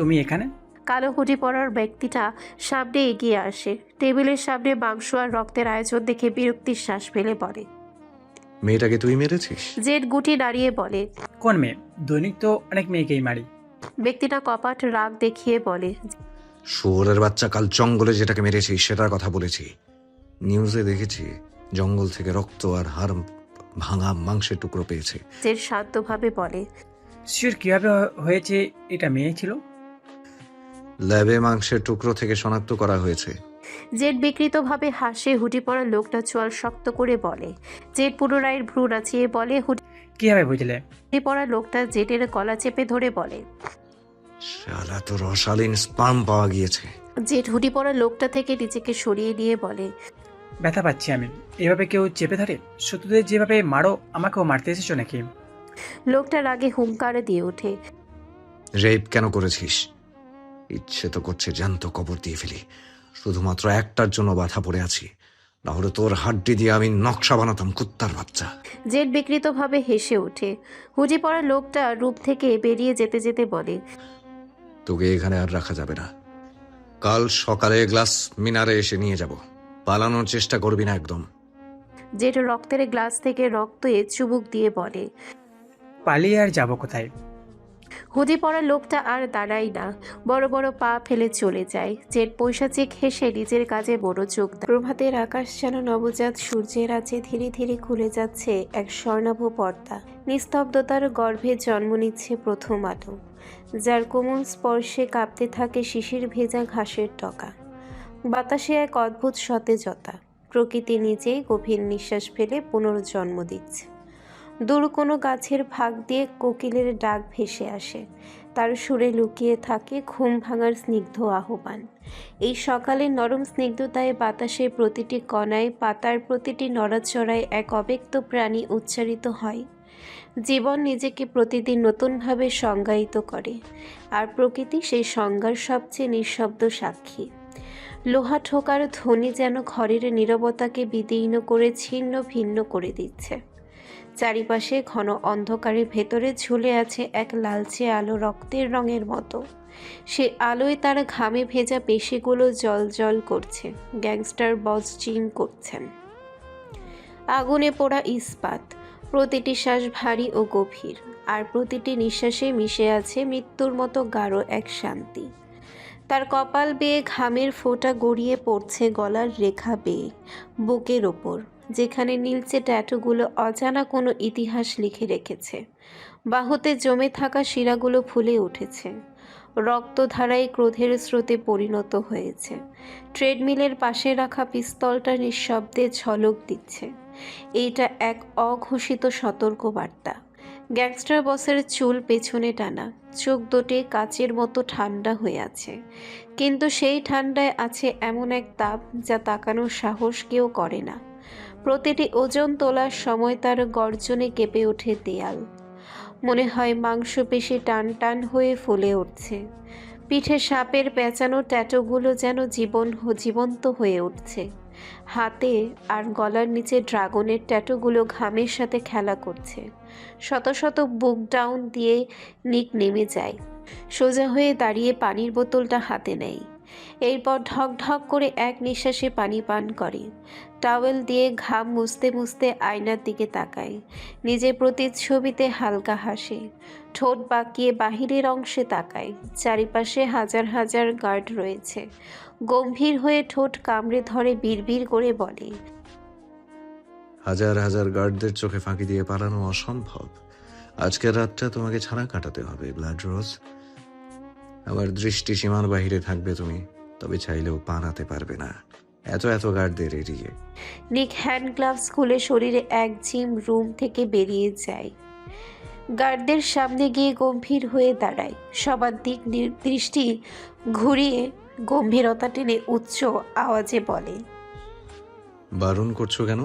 তুমি এখানে? কালো হুডি পরার ব্যক্তিটা সামনে এগিয়ে আসে, টেবিলের সামনে মাংস আর রক্তের আয়োজন দেখে বিরক্তির শ্বাস ফেলে বলে। মেয়েটাকে তুই মেরেছিস? জেড গুটি নাড়িয়ে বলে। কোন মেয়ে? দৈনিক তো অনেক মেয়েকেই মারি। ব্যক্তিটা কপাট রাগ দেখিয়ে বলে, শুয়োরের বাচ্চা, কাল জঙ্গলে যেটাকে মেরেছিস সেটার কথা বলেছি। নিউজে দেখেছি জঙ্গল থেকে রক্ত আর হাড় ভাঙা মাংসের টুকরো পেয়েছে। জেড শান্তভাবে বলে, শিওর কিভাবে হয়েছে এটা মেয়ে ছিল? ল্যাবে মাংসের টুকরো থেকে শনাক্ত করা হয়েছে। জেড বিকৃতভাবে হাসে। হুডি পরা লোকটা চোয়াল শক্ত করে বলে। জেড পুনরায় ভ্রু নাচিয়ে বলে। হুডি কিভাবে বুঝলে? পরা লোকটা জেডের গলা চেপে ধরে বলে, শালা তো রসালীন স্পার্ম পাওয়া গিয়েছে। জেড হুডি পরা লোকটা থেকে নিজেকে সরিয়ে নিয়ে বলে, ব্যথা পাচ্ছি আমি। এভাবে কেউ চেপে ধরে? শত্রুদের যেভাবে মারো আমাকেও মারতে এসেছো নাকি? লোকটা রাগে হুঙ্কার দিয়ে ওঠে। রেপ কেন করেছিস? ইচ্ছে তো করছে জ্যান্ত কবর দিয়ে ফেলি। শুধুমাত্র একটার জন্য বাধা পড়ে আছি, নাহলে তোর হাড্ডি দিয়ে আমি নকশা বানাতাম, কুত্তার বাচ্চা। জেড বিকৃতভাবে হেসে ওঠে। হুডি পরা লোকটা রূপ থেকে বেরিয়ে যেতে যেতে বলে, তোকে এখানে আর রাখা যাবে না। কাল সকালে গ্লাস মিনারে এসে নিয়ে যাব। পালানোর চেষ্টা করবি না একদম। জেড রক্তের গ্লাস থেকে রক্তে চুমুক দিয়ে বলে। পালিয়ে আর যাবো কোথায়? হুডি পরা লোকটা আর দাঁড়ায় না, বড় বড় পা ফেলে চলে যায়। জেড পৈশাচিক হেসে নিজের কাজে মনোযোগ দেয়। প্রভাতের আকাশ যেন নবজাত সূর্যের আঁচে ধীরে ধীরে খুলে যাচ্ছে এক স্বর্ণাভ পর্দা। নিস্তব্ধতার গর্ভে জন্ম নিচ্ছে প্রথম আলো, যার কোমল স্পর্শে কাঁপতে থাকে শিশির ভেজা ঘাসের টকা। বাতাসে এক অদ্ভুত সতেজতা। প্রকৃতি নিজেই গভীর নিঃশ্বাস ফেলে পুনর্জন্ম দিচ্ছে। দূর কোনো গাছের ফাঁক দিয়ে কোকিলের ডাক ভেসে আসে, তার সুরে লুকিয়ে থাকে ঘুম ভাঙার স্নিগ্ধ আহ্বান। এই সকালের নরম স্নিগ্ধতায় বাতাসের প্রতিটি কণায়, পাতার প্রতিটি নড়াচড়ায় এক অব্যক্ত প্রাণী উচ্চারিত হয়। জীবন নিজেকে প্রতিদিন নতুনভাবে সংজ্ঞায়িত করে, আর প্রকৃতি সেই সংজ্ঞার সবচেয়ে নিঃশব্দ সাক্ষী। লোহা ঠোকার ধ্বনি যেন ঘরের নীরবতাকে বিদীর্ণ করে ছিন্ন ভিন্ন করে দিচ্ছে। চারিপাশে ঘন অন্ধকারের ভেতরে ঝুলে আছে এক লালচে আলো, রক্তের রঙের মতো। সে আলোয় তার ঘামে ভেজা পেশিগুলো জল করছে। গ্যাংস্টার বস জিম করছেন। আগুনে পোড়া ইস্পাত, প্রতিটি শ্বাস ভারী ও গভীর, আর প্রতিটি নিঃশ্বাসে মিশে আছে মৃত্যুর মতো গাঢ় এক শান্তি। তার কপাল বেয়ে ঘামের ফোঁটা গড়িয়ে পড়ছে গলার রেখা বেয়ে, বুকের ওপর, যেখানে নীলচে ট্যাটুগুলো অজানা কোনো ইতিহাস লিখে রেখেছে। বাহুতে জমে থাকা শিরাগুলো ফুলে উঠেছে, রক্তধারায় ক্রোধের স্রোতে পরিণত হয়েছে। ট্রেডমিলের পাশে রাখা পিস্তলটা নিঃশব্দে ঝলক দিচ্ছে। এইটা এক অঘোষিত সতর্কবার্তা। গ্যাংস্টার বসের চুল পেছনে টানা, চোখ দুটি কাচের মতো ঠান্ডা হয়ে আছে, কিন্তু সেই ঠান্ডায় আছে এমন এক তাপ যা তাকানোর সাহস কেউ করে না। প্রতিটি ওজন তোলার সময় তার গর্জনে কেঁপে ওঠে দেয়াল। মনে হয় মাংসপেশি টান টান হয়ে ফুলে উঠছে। পিঠে সাপের পেঁচানো ট্যাটুগুলো যেন জীবন্ত হয়ে উঠছে। হাতে আর গলার নিচে ড্রাগনের ট্যাটুগুলো ঘামের সাথে খেলা করছে। শত শত বুক ডাউন দিয়ে নিক নেমে যায়, সোজা হয়ে দাঁড়িয়ে পানির বোতলটা হাতে নেয়। এরপর ঢক ঢক করে এক নিঃশ্বাসে পানি পান করে। টাওয়েল দিয়ে ঘাম মুছতে মুছতে আয়নার দিকে তাকায়। নিজের প্রতিচ্ছবিতে হালকা হাসে, ঠোঁট বাঁকিয়ে বাহিরের অংশে তাকায়। চারিপাশে হাজার হাজার গার্ড রয়েছে। গম্ভীর হয়ে ঠোঁট কামড়ে ধরে বিড়বিড় করে বলে, হাজার হাজার গার্ডদের চোখে ফাঁকি দিয়ে পালানো অসম্ভব। আজকের রাতটা তোমাকে ছাড়া কাটাতে হবে ব্লাড রোজ। আমার দৃষ্টি সীমার বাহিরে থাকবে তুমি, তবে চাইলেও পালাতে পারবে না এত এত গার্ডদের এড়িয়ে। নিক হ্যান্ড গ্লাভস খুলে শরীরে এক জিম রুম থেকে বেরিয়ে যায়। গার্ডদের সামনে গিয়ে গম্ভীর হয়ে দাঁড়ায়। সবার দিক দৃষ্টি ঘুরিয়ে গম্ভীরতা টেনে উচ্চ আওয়াজে বলে, বারণ করছো কেন?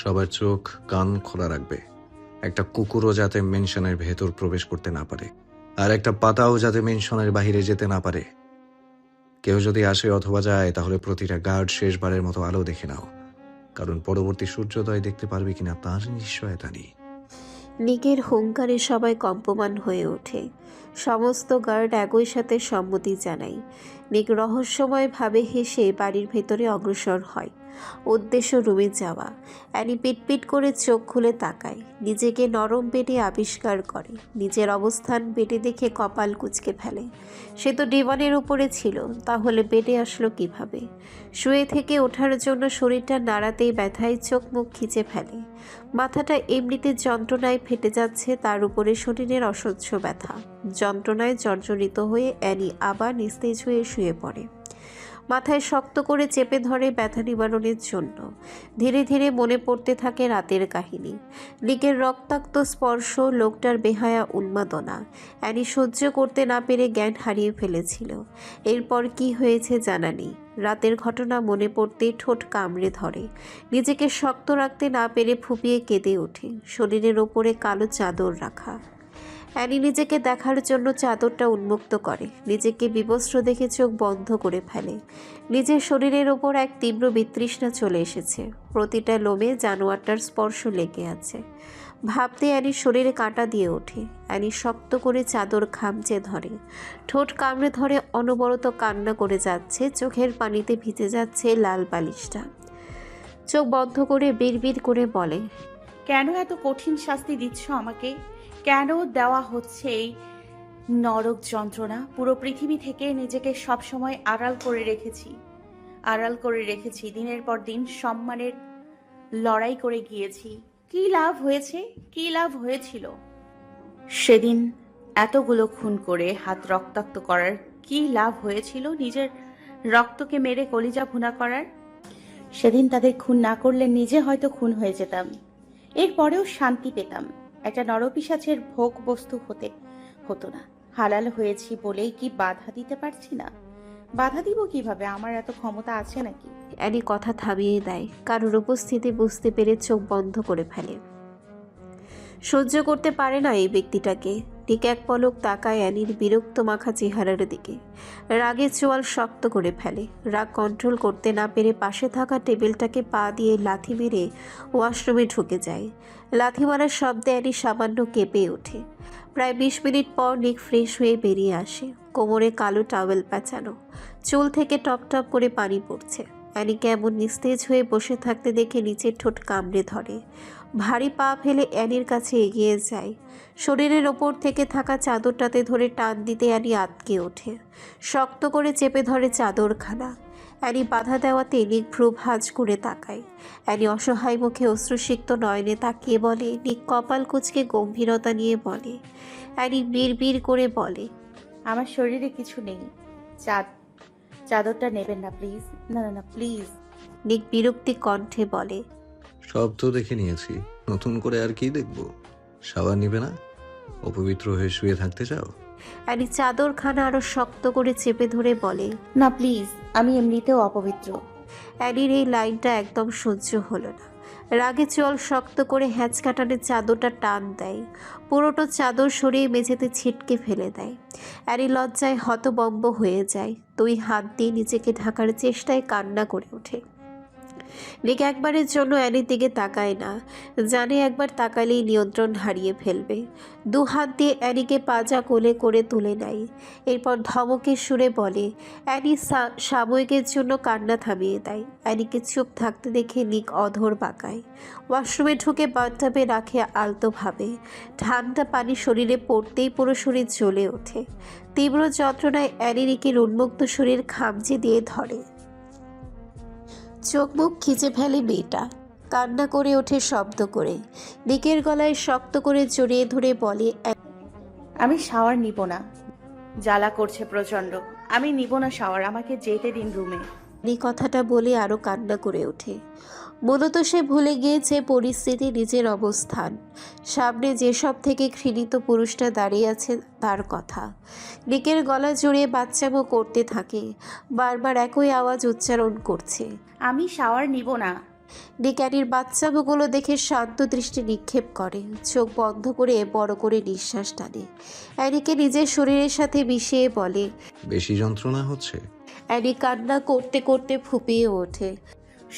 সবার চোখ কান খোলা রাখবে। একটা কুকুরও যাতে মেনশনের ভেতর প্রবেশ করতে না পারে, আর একটা পাতাও যাতে মেনশনের বাহিরে যেতে না পারে। কেউ যদি আসে অথবা যায় তাহলে প্রতিটা গার্ড শেষবারের মতো আলো দেখে নাও, কারণ পরবর্তী সূর্যোদয় দেখতে পারবে কিনা তার নিশ্চয়তা নেই। নিকের হুঙ্কারে সবাই কম্পমান হয়ে ওঠে। সমস্ত গার্ড একই সাথে সম্মতি জানায়। নিক রহস্যময়ভাবে হেসে বাড়ির ভেতরে অগ্রসর হয়। উদ্দেশ্য রুমে যাওয়া। অ্যানি পিটপিট করে চোখ খুলে তাকায়। নিজেকে নরম বেডে আবিষ্কার করে। নিজের অবস্থান বেডে দেখে কপাল কুঁচকে ফেলে। সে তো ডিভানের উপরে ছিল, তাহলে বেডে আসলো কিভাবে? শুয়ে থেকে ওঠার জন্য শরীরটা নাড়াতেই ব্যথায় চোখ মুখ খিচে ফেলে। মাথাটা এমনিতে যন্ত্রণায় ফেটে যাচ্ছে, তার উপরে শরীরের অসহ্য ব্যথা। যন্ত্রণায় জর্জরিত হয়ে অ্যানি আবার নিস্তেজ হয়ে শুয়ে পড়ে। মাথায় শক্ত করে চেপে ধরে ব্যথা নিবারণের জন্য। ধীরে ধীরে মনে পড়তে থাকে রাতের কাহিনী। নিকের রক্তাক্ত স্পর্শ, লোকটার বেহায়া উন্মাদনা। অ্যানি সহ্য করতে না পেরে জ্ঞান হারিয়ে ফেলেছিল। এরপর কি হয়েছে জানা নেই। রাতের ঘটনা মনে পড়তেই ঠোঁট কামড়ে ধরে। নিজেকে শক্ত রাখতে না পেরে ফুপিয়ে কেঁদে ওঠে। শরীরের ওপরে কালো চাদর রাখা। অ্যানি নিজেকে দেখার জন্য চাদরটা উন্মুক্ত করে। নিজেকে বিবস্ত্র দেখে চোখ বন্ধ করে ফেলে। নিজের শরীরের ওপর এক তীব্র বিতৃষ্ণা চলে এসেছে। প্রতিটা লোমে জানোয়ারটার স্পর্শ লেগে আছে। ভাবতে অ্যানির শরীরে কাঁটা দিয়ে ওঠে। অ্যানি শক্ত করে চাদর খামচে ধরে। ঠোঁট কামড়ে ধরে অনবরত কান্না করে যাচ্ছে। চোখের পানিতে ভিজে যাচ্ছে লাল বালিশটা। চোখ বন্ধ করে বিড়বিড় করে বলে, কেন এত কঠিন শাস্তি দিচ্ছ আমাকে? কেন দেওয়া হচ্ছে এই নরক যন্ত্রণা? পুরো পৃথিবী থেকে নিজেকে সবসময় আড়াল করে রেখেছি। দিনের পর দিন সম্মানের লড়াই করে গিয়েছি। কি লাভ হয়েছে? কি লাভ হয়েছিল সেদিন? এতগুলো খুন করে হাত রক্তাক্ত করার কি লাভ হয়েছিল? নিজের রক্তকে মেরে কলিজা ভুনা করার? সেদিন তাদের খুন না করলে নিজে হয়তো খুন হয়ে যেতাম। এরপরেও শান্তি পেতাম। একটা নরপিশাচের ভোগ বস্তু হতো না। হালাল হয়েছি বলেই কি বাধা দিতে পারছি না? বাধা দিব কিভাবে? আমার এত ক্ষমতা আছে নাকি? অ্যানি কথা থামিয়ে দেয়। কারোর উপস্থিতি বুঝতে পেরে চোখ বন্ধ করে ফেলে। সহ্য করতে পারে না এই ব্যক্তিটাকে। ঠিক এক পলক তাকায় অ্যানির বিরক্ত মাখা চেহারার দিকে। রাগে চোয়াল শক্ত করে ফেলে। রাগ কন্ট্রোল করতে না পেরে পাশে থাকা টেবিলটাকে পা দিয়ে লাথি মেরে ওয়াশরুমে ঢুকে যায়। লাথি মারার শব্দে অ্যানি সামান্য কেঁপে ওঠে। প্রায় 20 মিনিট পর নিক ফ্রেশ হয়ে বেরিয়ে আসে। কোমরে কালো টাওয়েল প্যাঁচানো, চুল থেকে টপ টপ করে পানি পড়ছে। অ্যানিকে এমন নিস্তেজ হয়ে বসে থাকতে দেখে নিচের ঠোঁট কামড়ে ধরে। ভারী পা ফেলে অ্যানির কাছে এগিয়ে যায়। শরীরের ওপর থেকে থাকা চাদরটাতে ধরে টান দিতে অ্যানি আটকে ওঠে। শক্ত করে চেপে ধরে চাদরখানা। অ্যানি বাধা দেওয়াতে নিক ভ্রু ভাঁজ করে তাকায়। অ্যানি অসহায় মুখে অশ্রুসিক্ত নয়নে তাকিয়ে বলে, নিক কপাল কুঁচকে গম্ভীরতা নিয়ে বলে। অ্যানি বিড়বিড় করে বলে, আমার শরীরে কিছু নেই। চাদরটা নেবেন না প্লিজ। না না না প্লিজ। নিক বিরক্তি কণ্ঠে বলে, সব তো দেখে নিয়েছি, নতুন করে আর কি দেখবো? শাওয়ার নিবে না? অপবিত্র হয়ে শুয়ে থাকতে চাও? অ্যানি চাদরখানা আরো শক্ত করে চেপে ধরে বলে। না প্লিজ, আমি এমনিতেও অপবিত্র। অ্যানির এই লাইনটা একদম সহ্য হলো না। রাগে চল শক্ত করে হ্যাঁচ কাটানে চাদরটা টান দেয়, পুরোটা চাদর সরিয়ে মেঝেতে ছিটকে ফেলে দেয়। অ্যানি লজ্জায় হতবম্ব হয়ে যায়, 2 হাত দিয়ে নিজেকে ঢাকার চেষ্টায় কান্না করে ওঠে। নিক একবারের জন্য অ্যানির দিকে তাকায় না, জানে একবার তাকালেই নিয়ন্ত্রণ হারিয়ে ফেলবে। 2 হাত দিয়ে অ্যানিকে পাজা কোলে করে তুলে নেয়, এরপর ধমকের সুরে বলে। অ্যানি সাময়িকের জন্য কান্না থামিয়ে দেয়। অ্যানিকে চুপ থাকতে দেখে নিক অধর বাঁকায়। ওয়াশরুমে ঢুকে বাথটাবে রাখে আলতোভাবে। ঠান্ডা পানি শরীরে পড়তেই পুরো শরীর জ্বলে ওঠে। তীব্র যন্ত্রণায় অ্যানি নিকের উন্মুক্ত শরীর খামচে দিয়ে ধরে। চোখ মুখ খিচে ফেলে মেয়েটা, কান্না করে ওঠে শব্দ করে। নিকের গলায় শক্ত করে জড়িয়ে ধরে বলে, আমি শাওয়ার নিব না, জ্বালা করছে প্রচন্ড। আমি নিব না শাওয়ার, আমাকে যেতে দিন রুমে। এই কথাটা বলে আরো কান্না করে ওঠে। মূলত সে ভুলে গিয়েছে পরিস্থিতি, নিজের অবস্থান, সামনে যেসব থেকে ঘৃণিত পুরুষটা দাঁড়িয়ে আছে তার কথা। নিকের গলা জড়িয়ে বাচ্চামো করতে থাকে, বারবার একই আওয়াজ উচ্চারণ করছে। আমি শাওয়ার নিব না। নিক অ্যানির বাচ্চামোগুলো দেখে শান্ত দৃষ্টি নিক্ষেপ করে, চোখ বন্ধ করে বড় করে নিঃশ্বাস টানে। অ্যানিকে নিজের শরীরের সাথে মিশিয়ে বলে। বেশি যন্ত্রণা হচ্ছে? অ্যানি কান্না করতে করতে ফুপিয়ে ওঠে।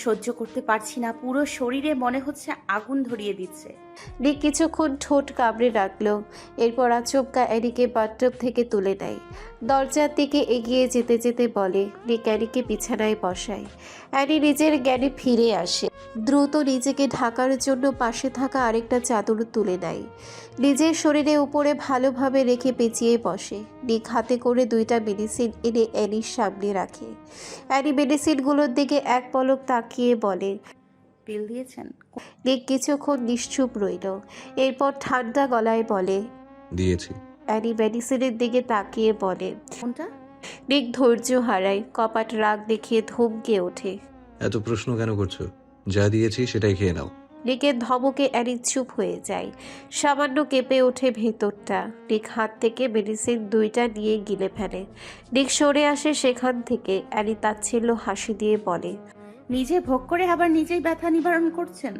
সহ্য করতে পারছি না, পুরো শরীরে মনে হচ্ছে আগুন ধরিয়ে দিচ্ছে। নিক কিছুক্ষণ ঠোঁট কামড়ে রাখলো, এরপর আচমকা অ্যানিকে বাথটব থেকে তুলে নেয়। দরজার দিকে এগিয়ে যেতে যেতে বলে। নিক অ্যানিকে বিছানায় বসায়। অ্যানি নিজের জ্ঞানে ফিরে আসে, দ্রুত নিজেকে ঢাকার জন্য পাশে থাকা আরেকটা চাদর তুলে নেয়, নিজের শরীরে উপরে ভালোভাবে রেখে পেঁচিয়ে বসে। নিক হাতে করে 2টা মেডিসিন এনে অ্যানির সামনে রাখে। অ্যানি মেডিসিনগুলোর দিকে এক পলক তাকিয়ে বলে। পিল দিয়েছেন? নিক কিছুক্ষণ নিশ্চুপ রইল, এরপর ঠান্ডা গলায় বলে। দিয়েছি। অ্যানি মেডিসিনের দিকে তাকিয়ে বলে। কোনটা? নিক ধৈর্য হারায়, কপাট রাগ দেখিয়ে ধমকে ওঠে। এত প্রশ্ন কেন করছো? যা দিয়েছি সেটাই খেয়ে নাও। নিকের ধমকে অ্যানি চুপ হয়ে যায়, সামান্য কেঁপে ওঠে ভেতরটা। নিক হাত থেকে মেডিসিন 2টা নিয়ে গিলে ফেলে। নিক সরে আসে সেখান থেকে। অ্যানি তাচ্ছিল্য হাসি দিয়ে বলে। নিজে ভোগ করে আবার নিজেই ব্যথা নিবারণ করছেন?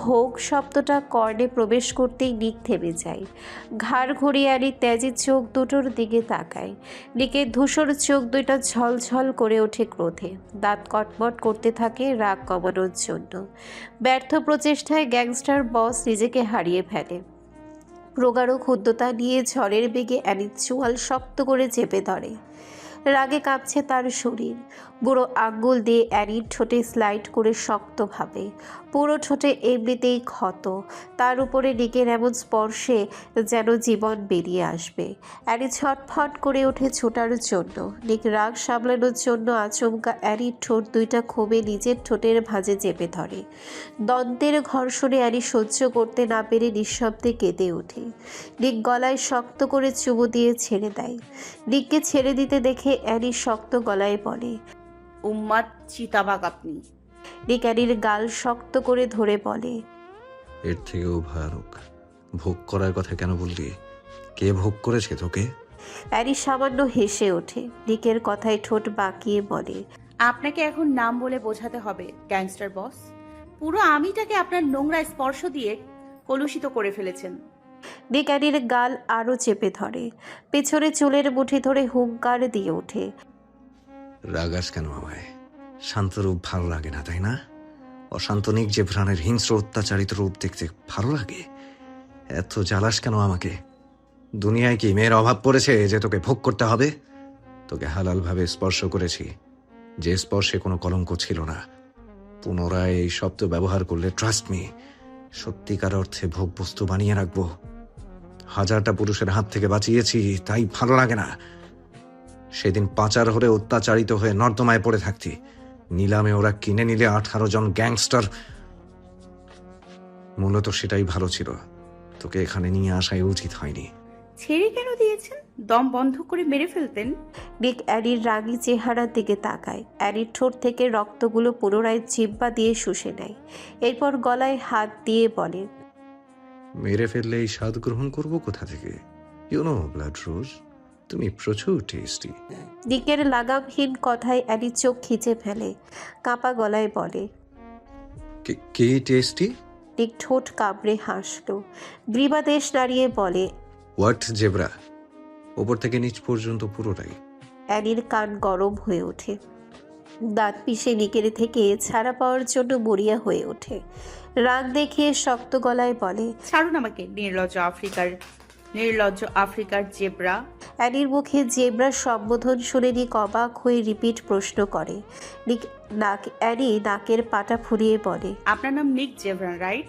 ভোগ শব্দটা কর্ণে প্রবেশ করতেই নিক থেমে যায়। ঘাড় ঘুরিয়ে আনি তেজি চোখ দুটোর দিকে তাকায়। নিকের ধূসর চোখ 2টা ঝলঝল করে ওঠে ক্রোধে, দাঁত কটমট করতে থাকে রাগ কমানোর জন্য। ব্যর্থ প্রচেষ্টায় গ্যাংস্টার বস নিজেকে হারিয়ে ফেলে। প্রগাঢ় ক্ষুদ্রতা নিয়ে ঝড়ের বেগে অ্যানির চোয়াল শক্ত করে চেপে ধরে। রাগে কাঁপছে তার শরীর। বুড়ো আঙ্গুল দিয়ে অ্যানির ঠোঁটে স্লাইড করে শক্তভাবে, পুরো ঠোঁটে এমনিতেই ক্ষত, তার উপরে নিকের এমন স্পর্শে যেন জীবন বেরিয়ে আসবে। অ্যানি ছটফট করে ওঠে ছোটার জন্য। নিক রাগ সামলানোর জন্য আচমকা অ্যানির ঠোঁট 2টা ক্ষোভে নিজের ঠোঁটের ভাঁজে চেপে ধরে। দন্তের ঘর্ষণে অ্যানি সহ্য করতে না পেরে নিঃশব্দে কেঁদে ওঠে। নিক গলায় শক্ত করে চুমু দিয়ে ছেড়ে দেয়। নিককে ছেড়ে দিতে দেখে অ্যানি শক্ত গলায় বলে। উম্মাদ চিতাবাগ আপনি। নিক অ্যানির গাল শক্ত করে ধরে বলে। এর থেকেও ভয়ানক। ভোগ করার কথা কেন বললি? কে ভোগ করেছে তোকে? অ্যানি সামান্য হেসে ওঠে। নিকের কথায় ঠোঁট বাঁকিয়ে বলে। আপনাকে এখন নাম বলে বোঝাতে হবে গ্যাংস্টার বস। পুরো আমিটাকে আপনার নোংরা স্পর্শ দিয়ে কলুষিত করে ফেলেছেন। নিক অ্যানির গাল আরও চেপে ধরে, পেছনে চুলের মুঠি ধরে হুঙ্কার দিয়ে ওঠে। রাগাস কেন আমায়? শান্ত রূপ ভালো লাগে না, তাই না? অশান্ত নিক যে প্রাণের হিংস্র অত্যাচারিত রূপ দেখতে ভালো লাগে। এত জ্বালাস কেন আমাকে? দুনিয়ায় কি মেয়ের অভাব পড়েছে যে তোকে ভোগ করতে হবে? তোকে হালালভাবে স্পর্শ করেছি, যে স্পর্শে কোনো কলঙ্ক ছিল না। পুনরায় এই শব্দ ব্যবহার করলে ট্রাস্ট মি, সত্যিকার অর্থে ভোগ বস্তু বানিয়ে রাখবো। 1000টা পুরুষের হাত থেকে বাঁচিয়েছি, তাই ভালো লাগে না। সেদিন পাচার হলে অত্যাচারিত হয়ে নর্দমায় পড়ে থাকতি, নিলামে ওরা কিনে নিলে 18 জন গ্যাংস্টার। মূলত সেটাই ভালো ছিল, তোকে এখানে নিয়ে আসাই উচিত হয়নি। ছেড়ে কেন দিয়েছেন? দম বন্ধ করে মেরে ফেলতেন। নিক অ্যানির রাগী চেহারার দিকে তাকায়। অ্যানির ঠোঁট থেকে রক্তগুলো পুনরায় জিব্বা দিয়ে শুষে নেয়। এরপর গলায় হাত দিয়ে বলে, মেরে ফেললে এই স্বাদ গ্রহণ করব কোথা থেকে? ইউনো ব্লাড রোজ, তুমি প্রচুর টেস্টি। নিকের লাগামহীন কথায় অ্যানি চোখ খিচে ফেলে। কাঁপা গলায় বলে, কি টেস্টি? নিক ঠোঁট কামড়ে হাসল। গ্রীবাদেশ নাড়িয়ে বলে, হোয়াট জেব্রা? ওপর থেকে নিচ পর্যন্ত পুরোটাই। অ্যানির কান গরম হয়ে ওঠে। দাঁত পিষে নিকের থেকে ছাড়া পাওয়ার জন্য মরিয়া হয়ে ওঠে। রাগ দেখিয়ে শক্ত গলায় বলে, ছাড়ুন আমাকে, নির্লজ্জ আফ্রিকার জেব্রা। অ্যানির মুখে জেব্রার সম্বোধন শুনে নিক অবাক হয়ে রিপিট প্রশ্ন করে। অ্যানি নাকের পাটা ফুলিয়ে বলে, আপনার নাম নিক জেব্রা, রাইট?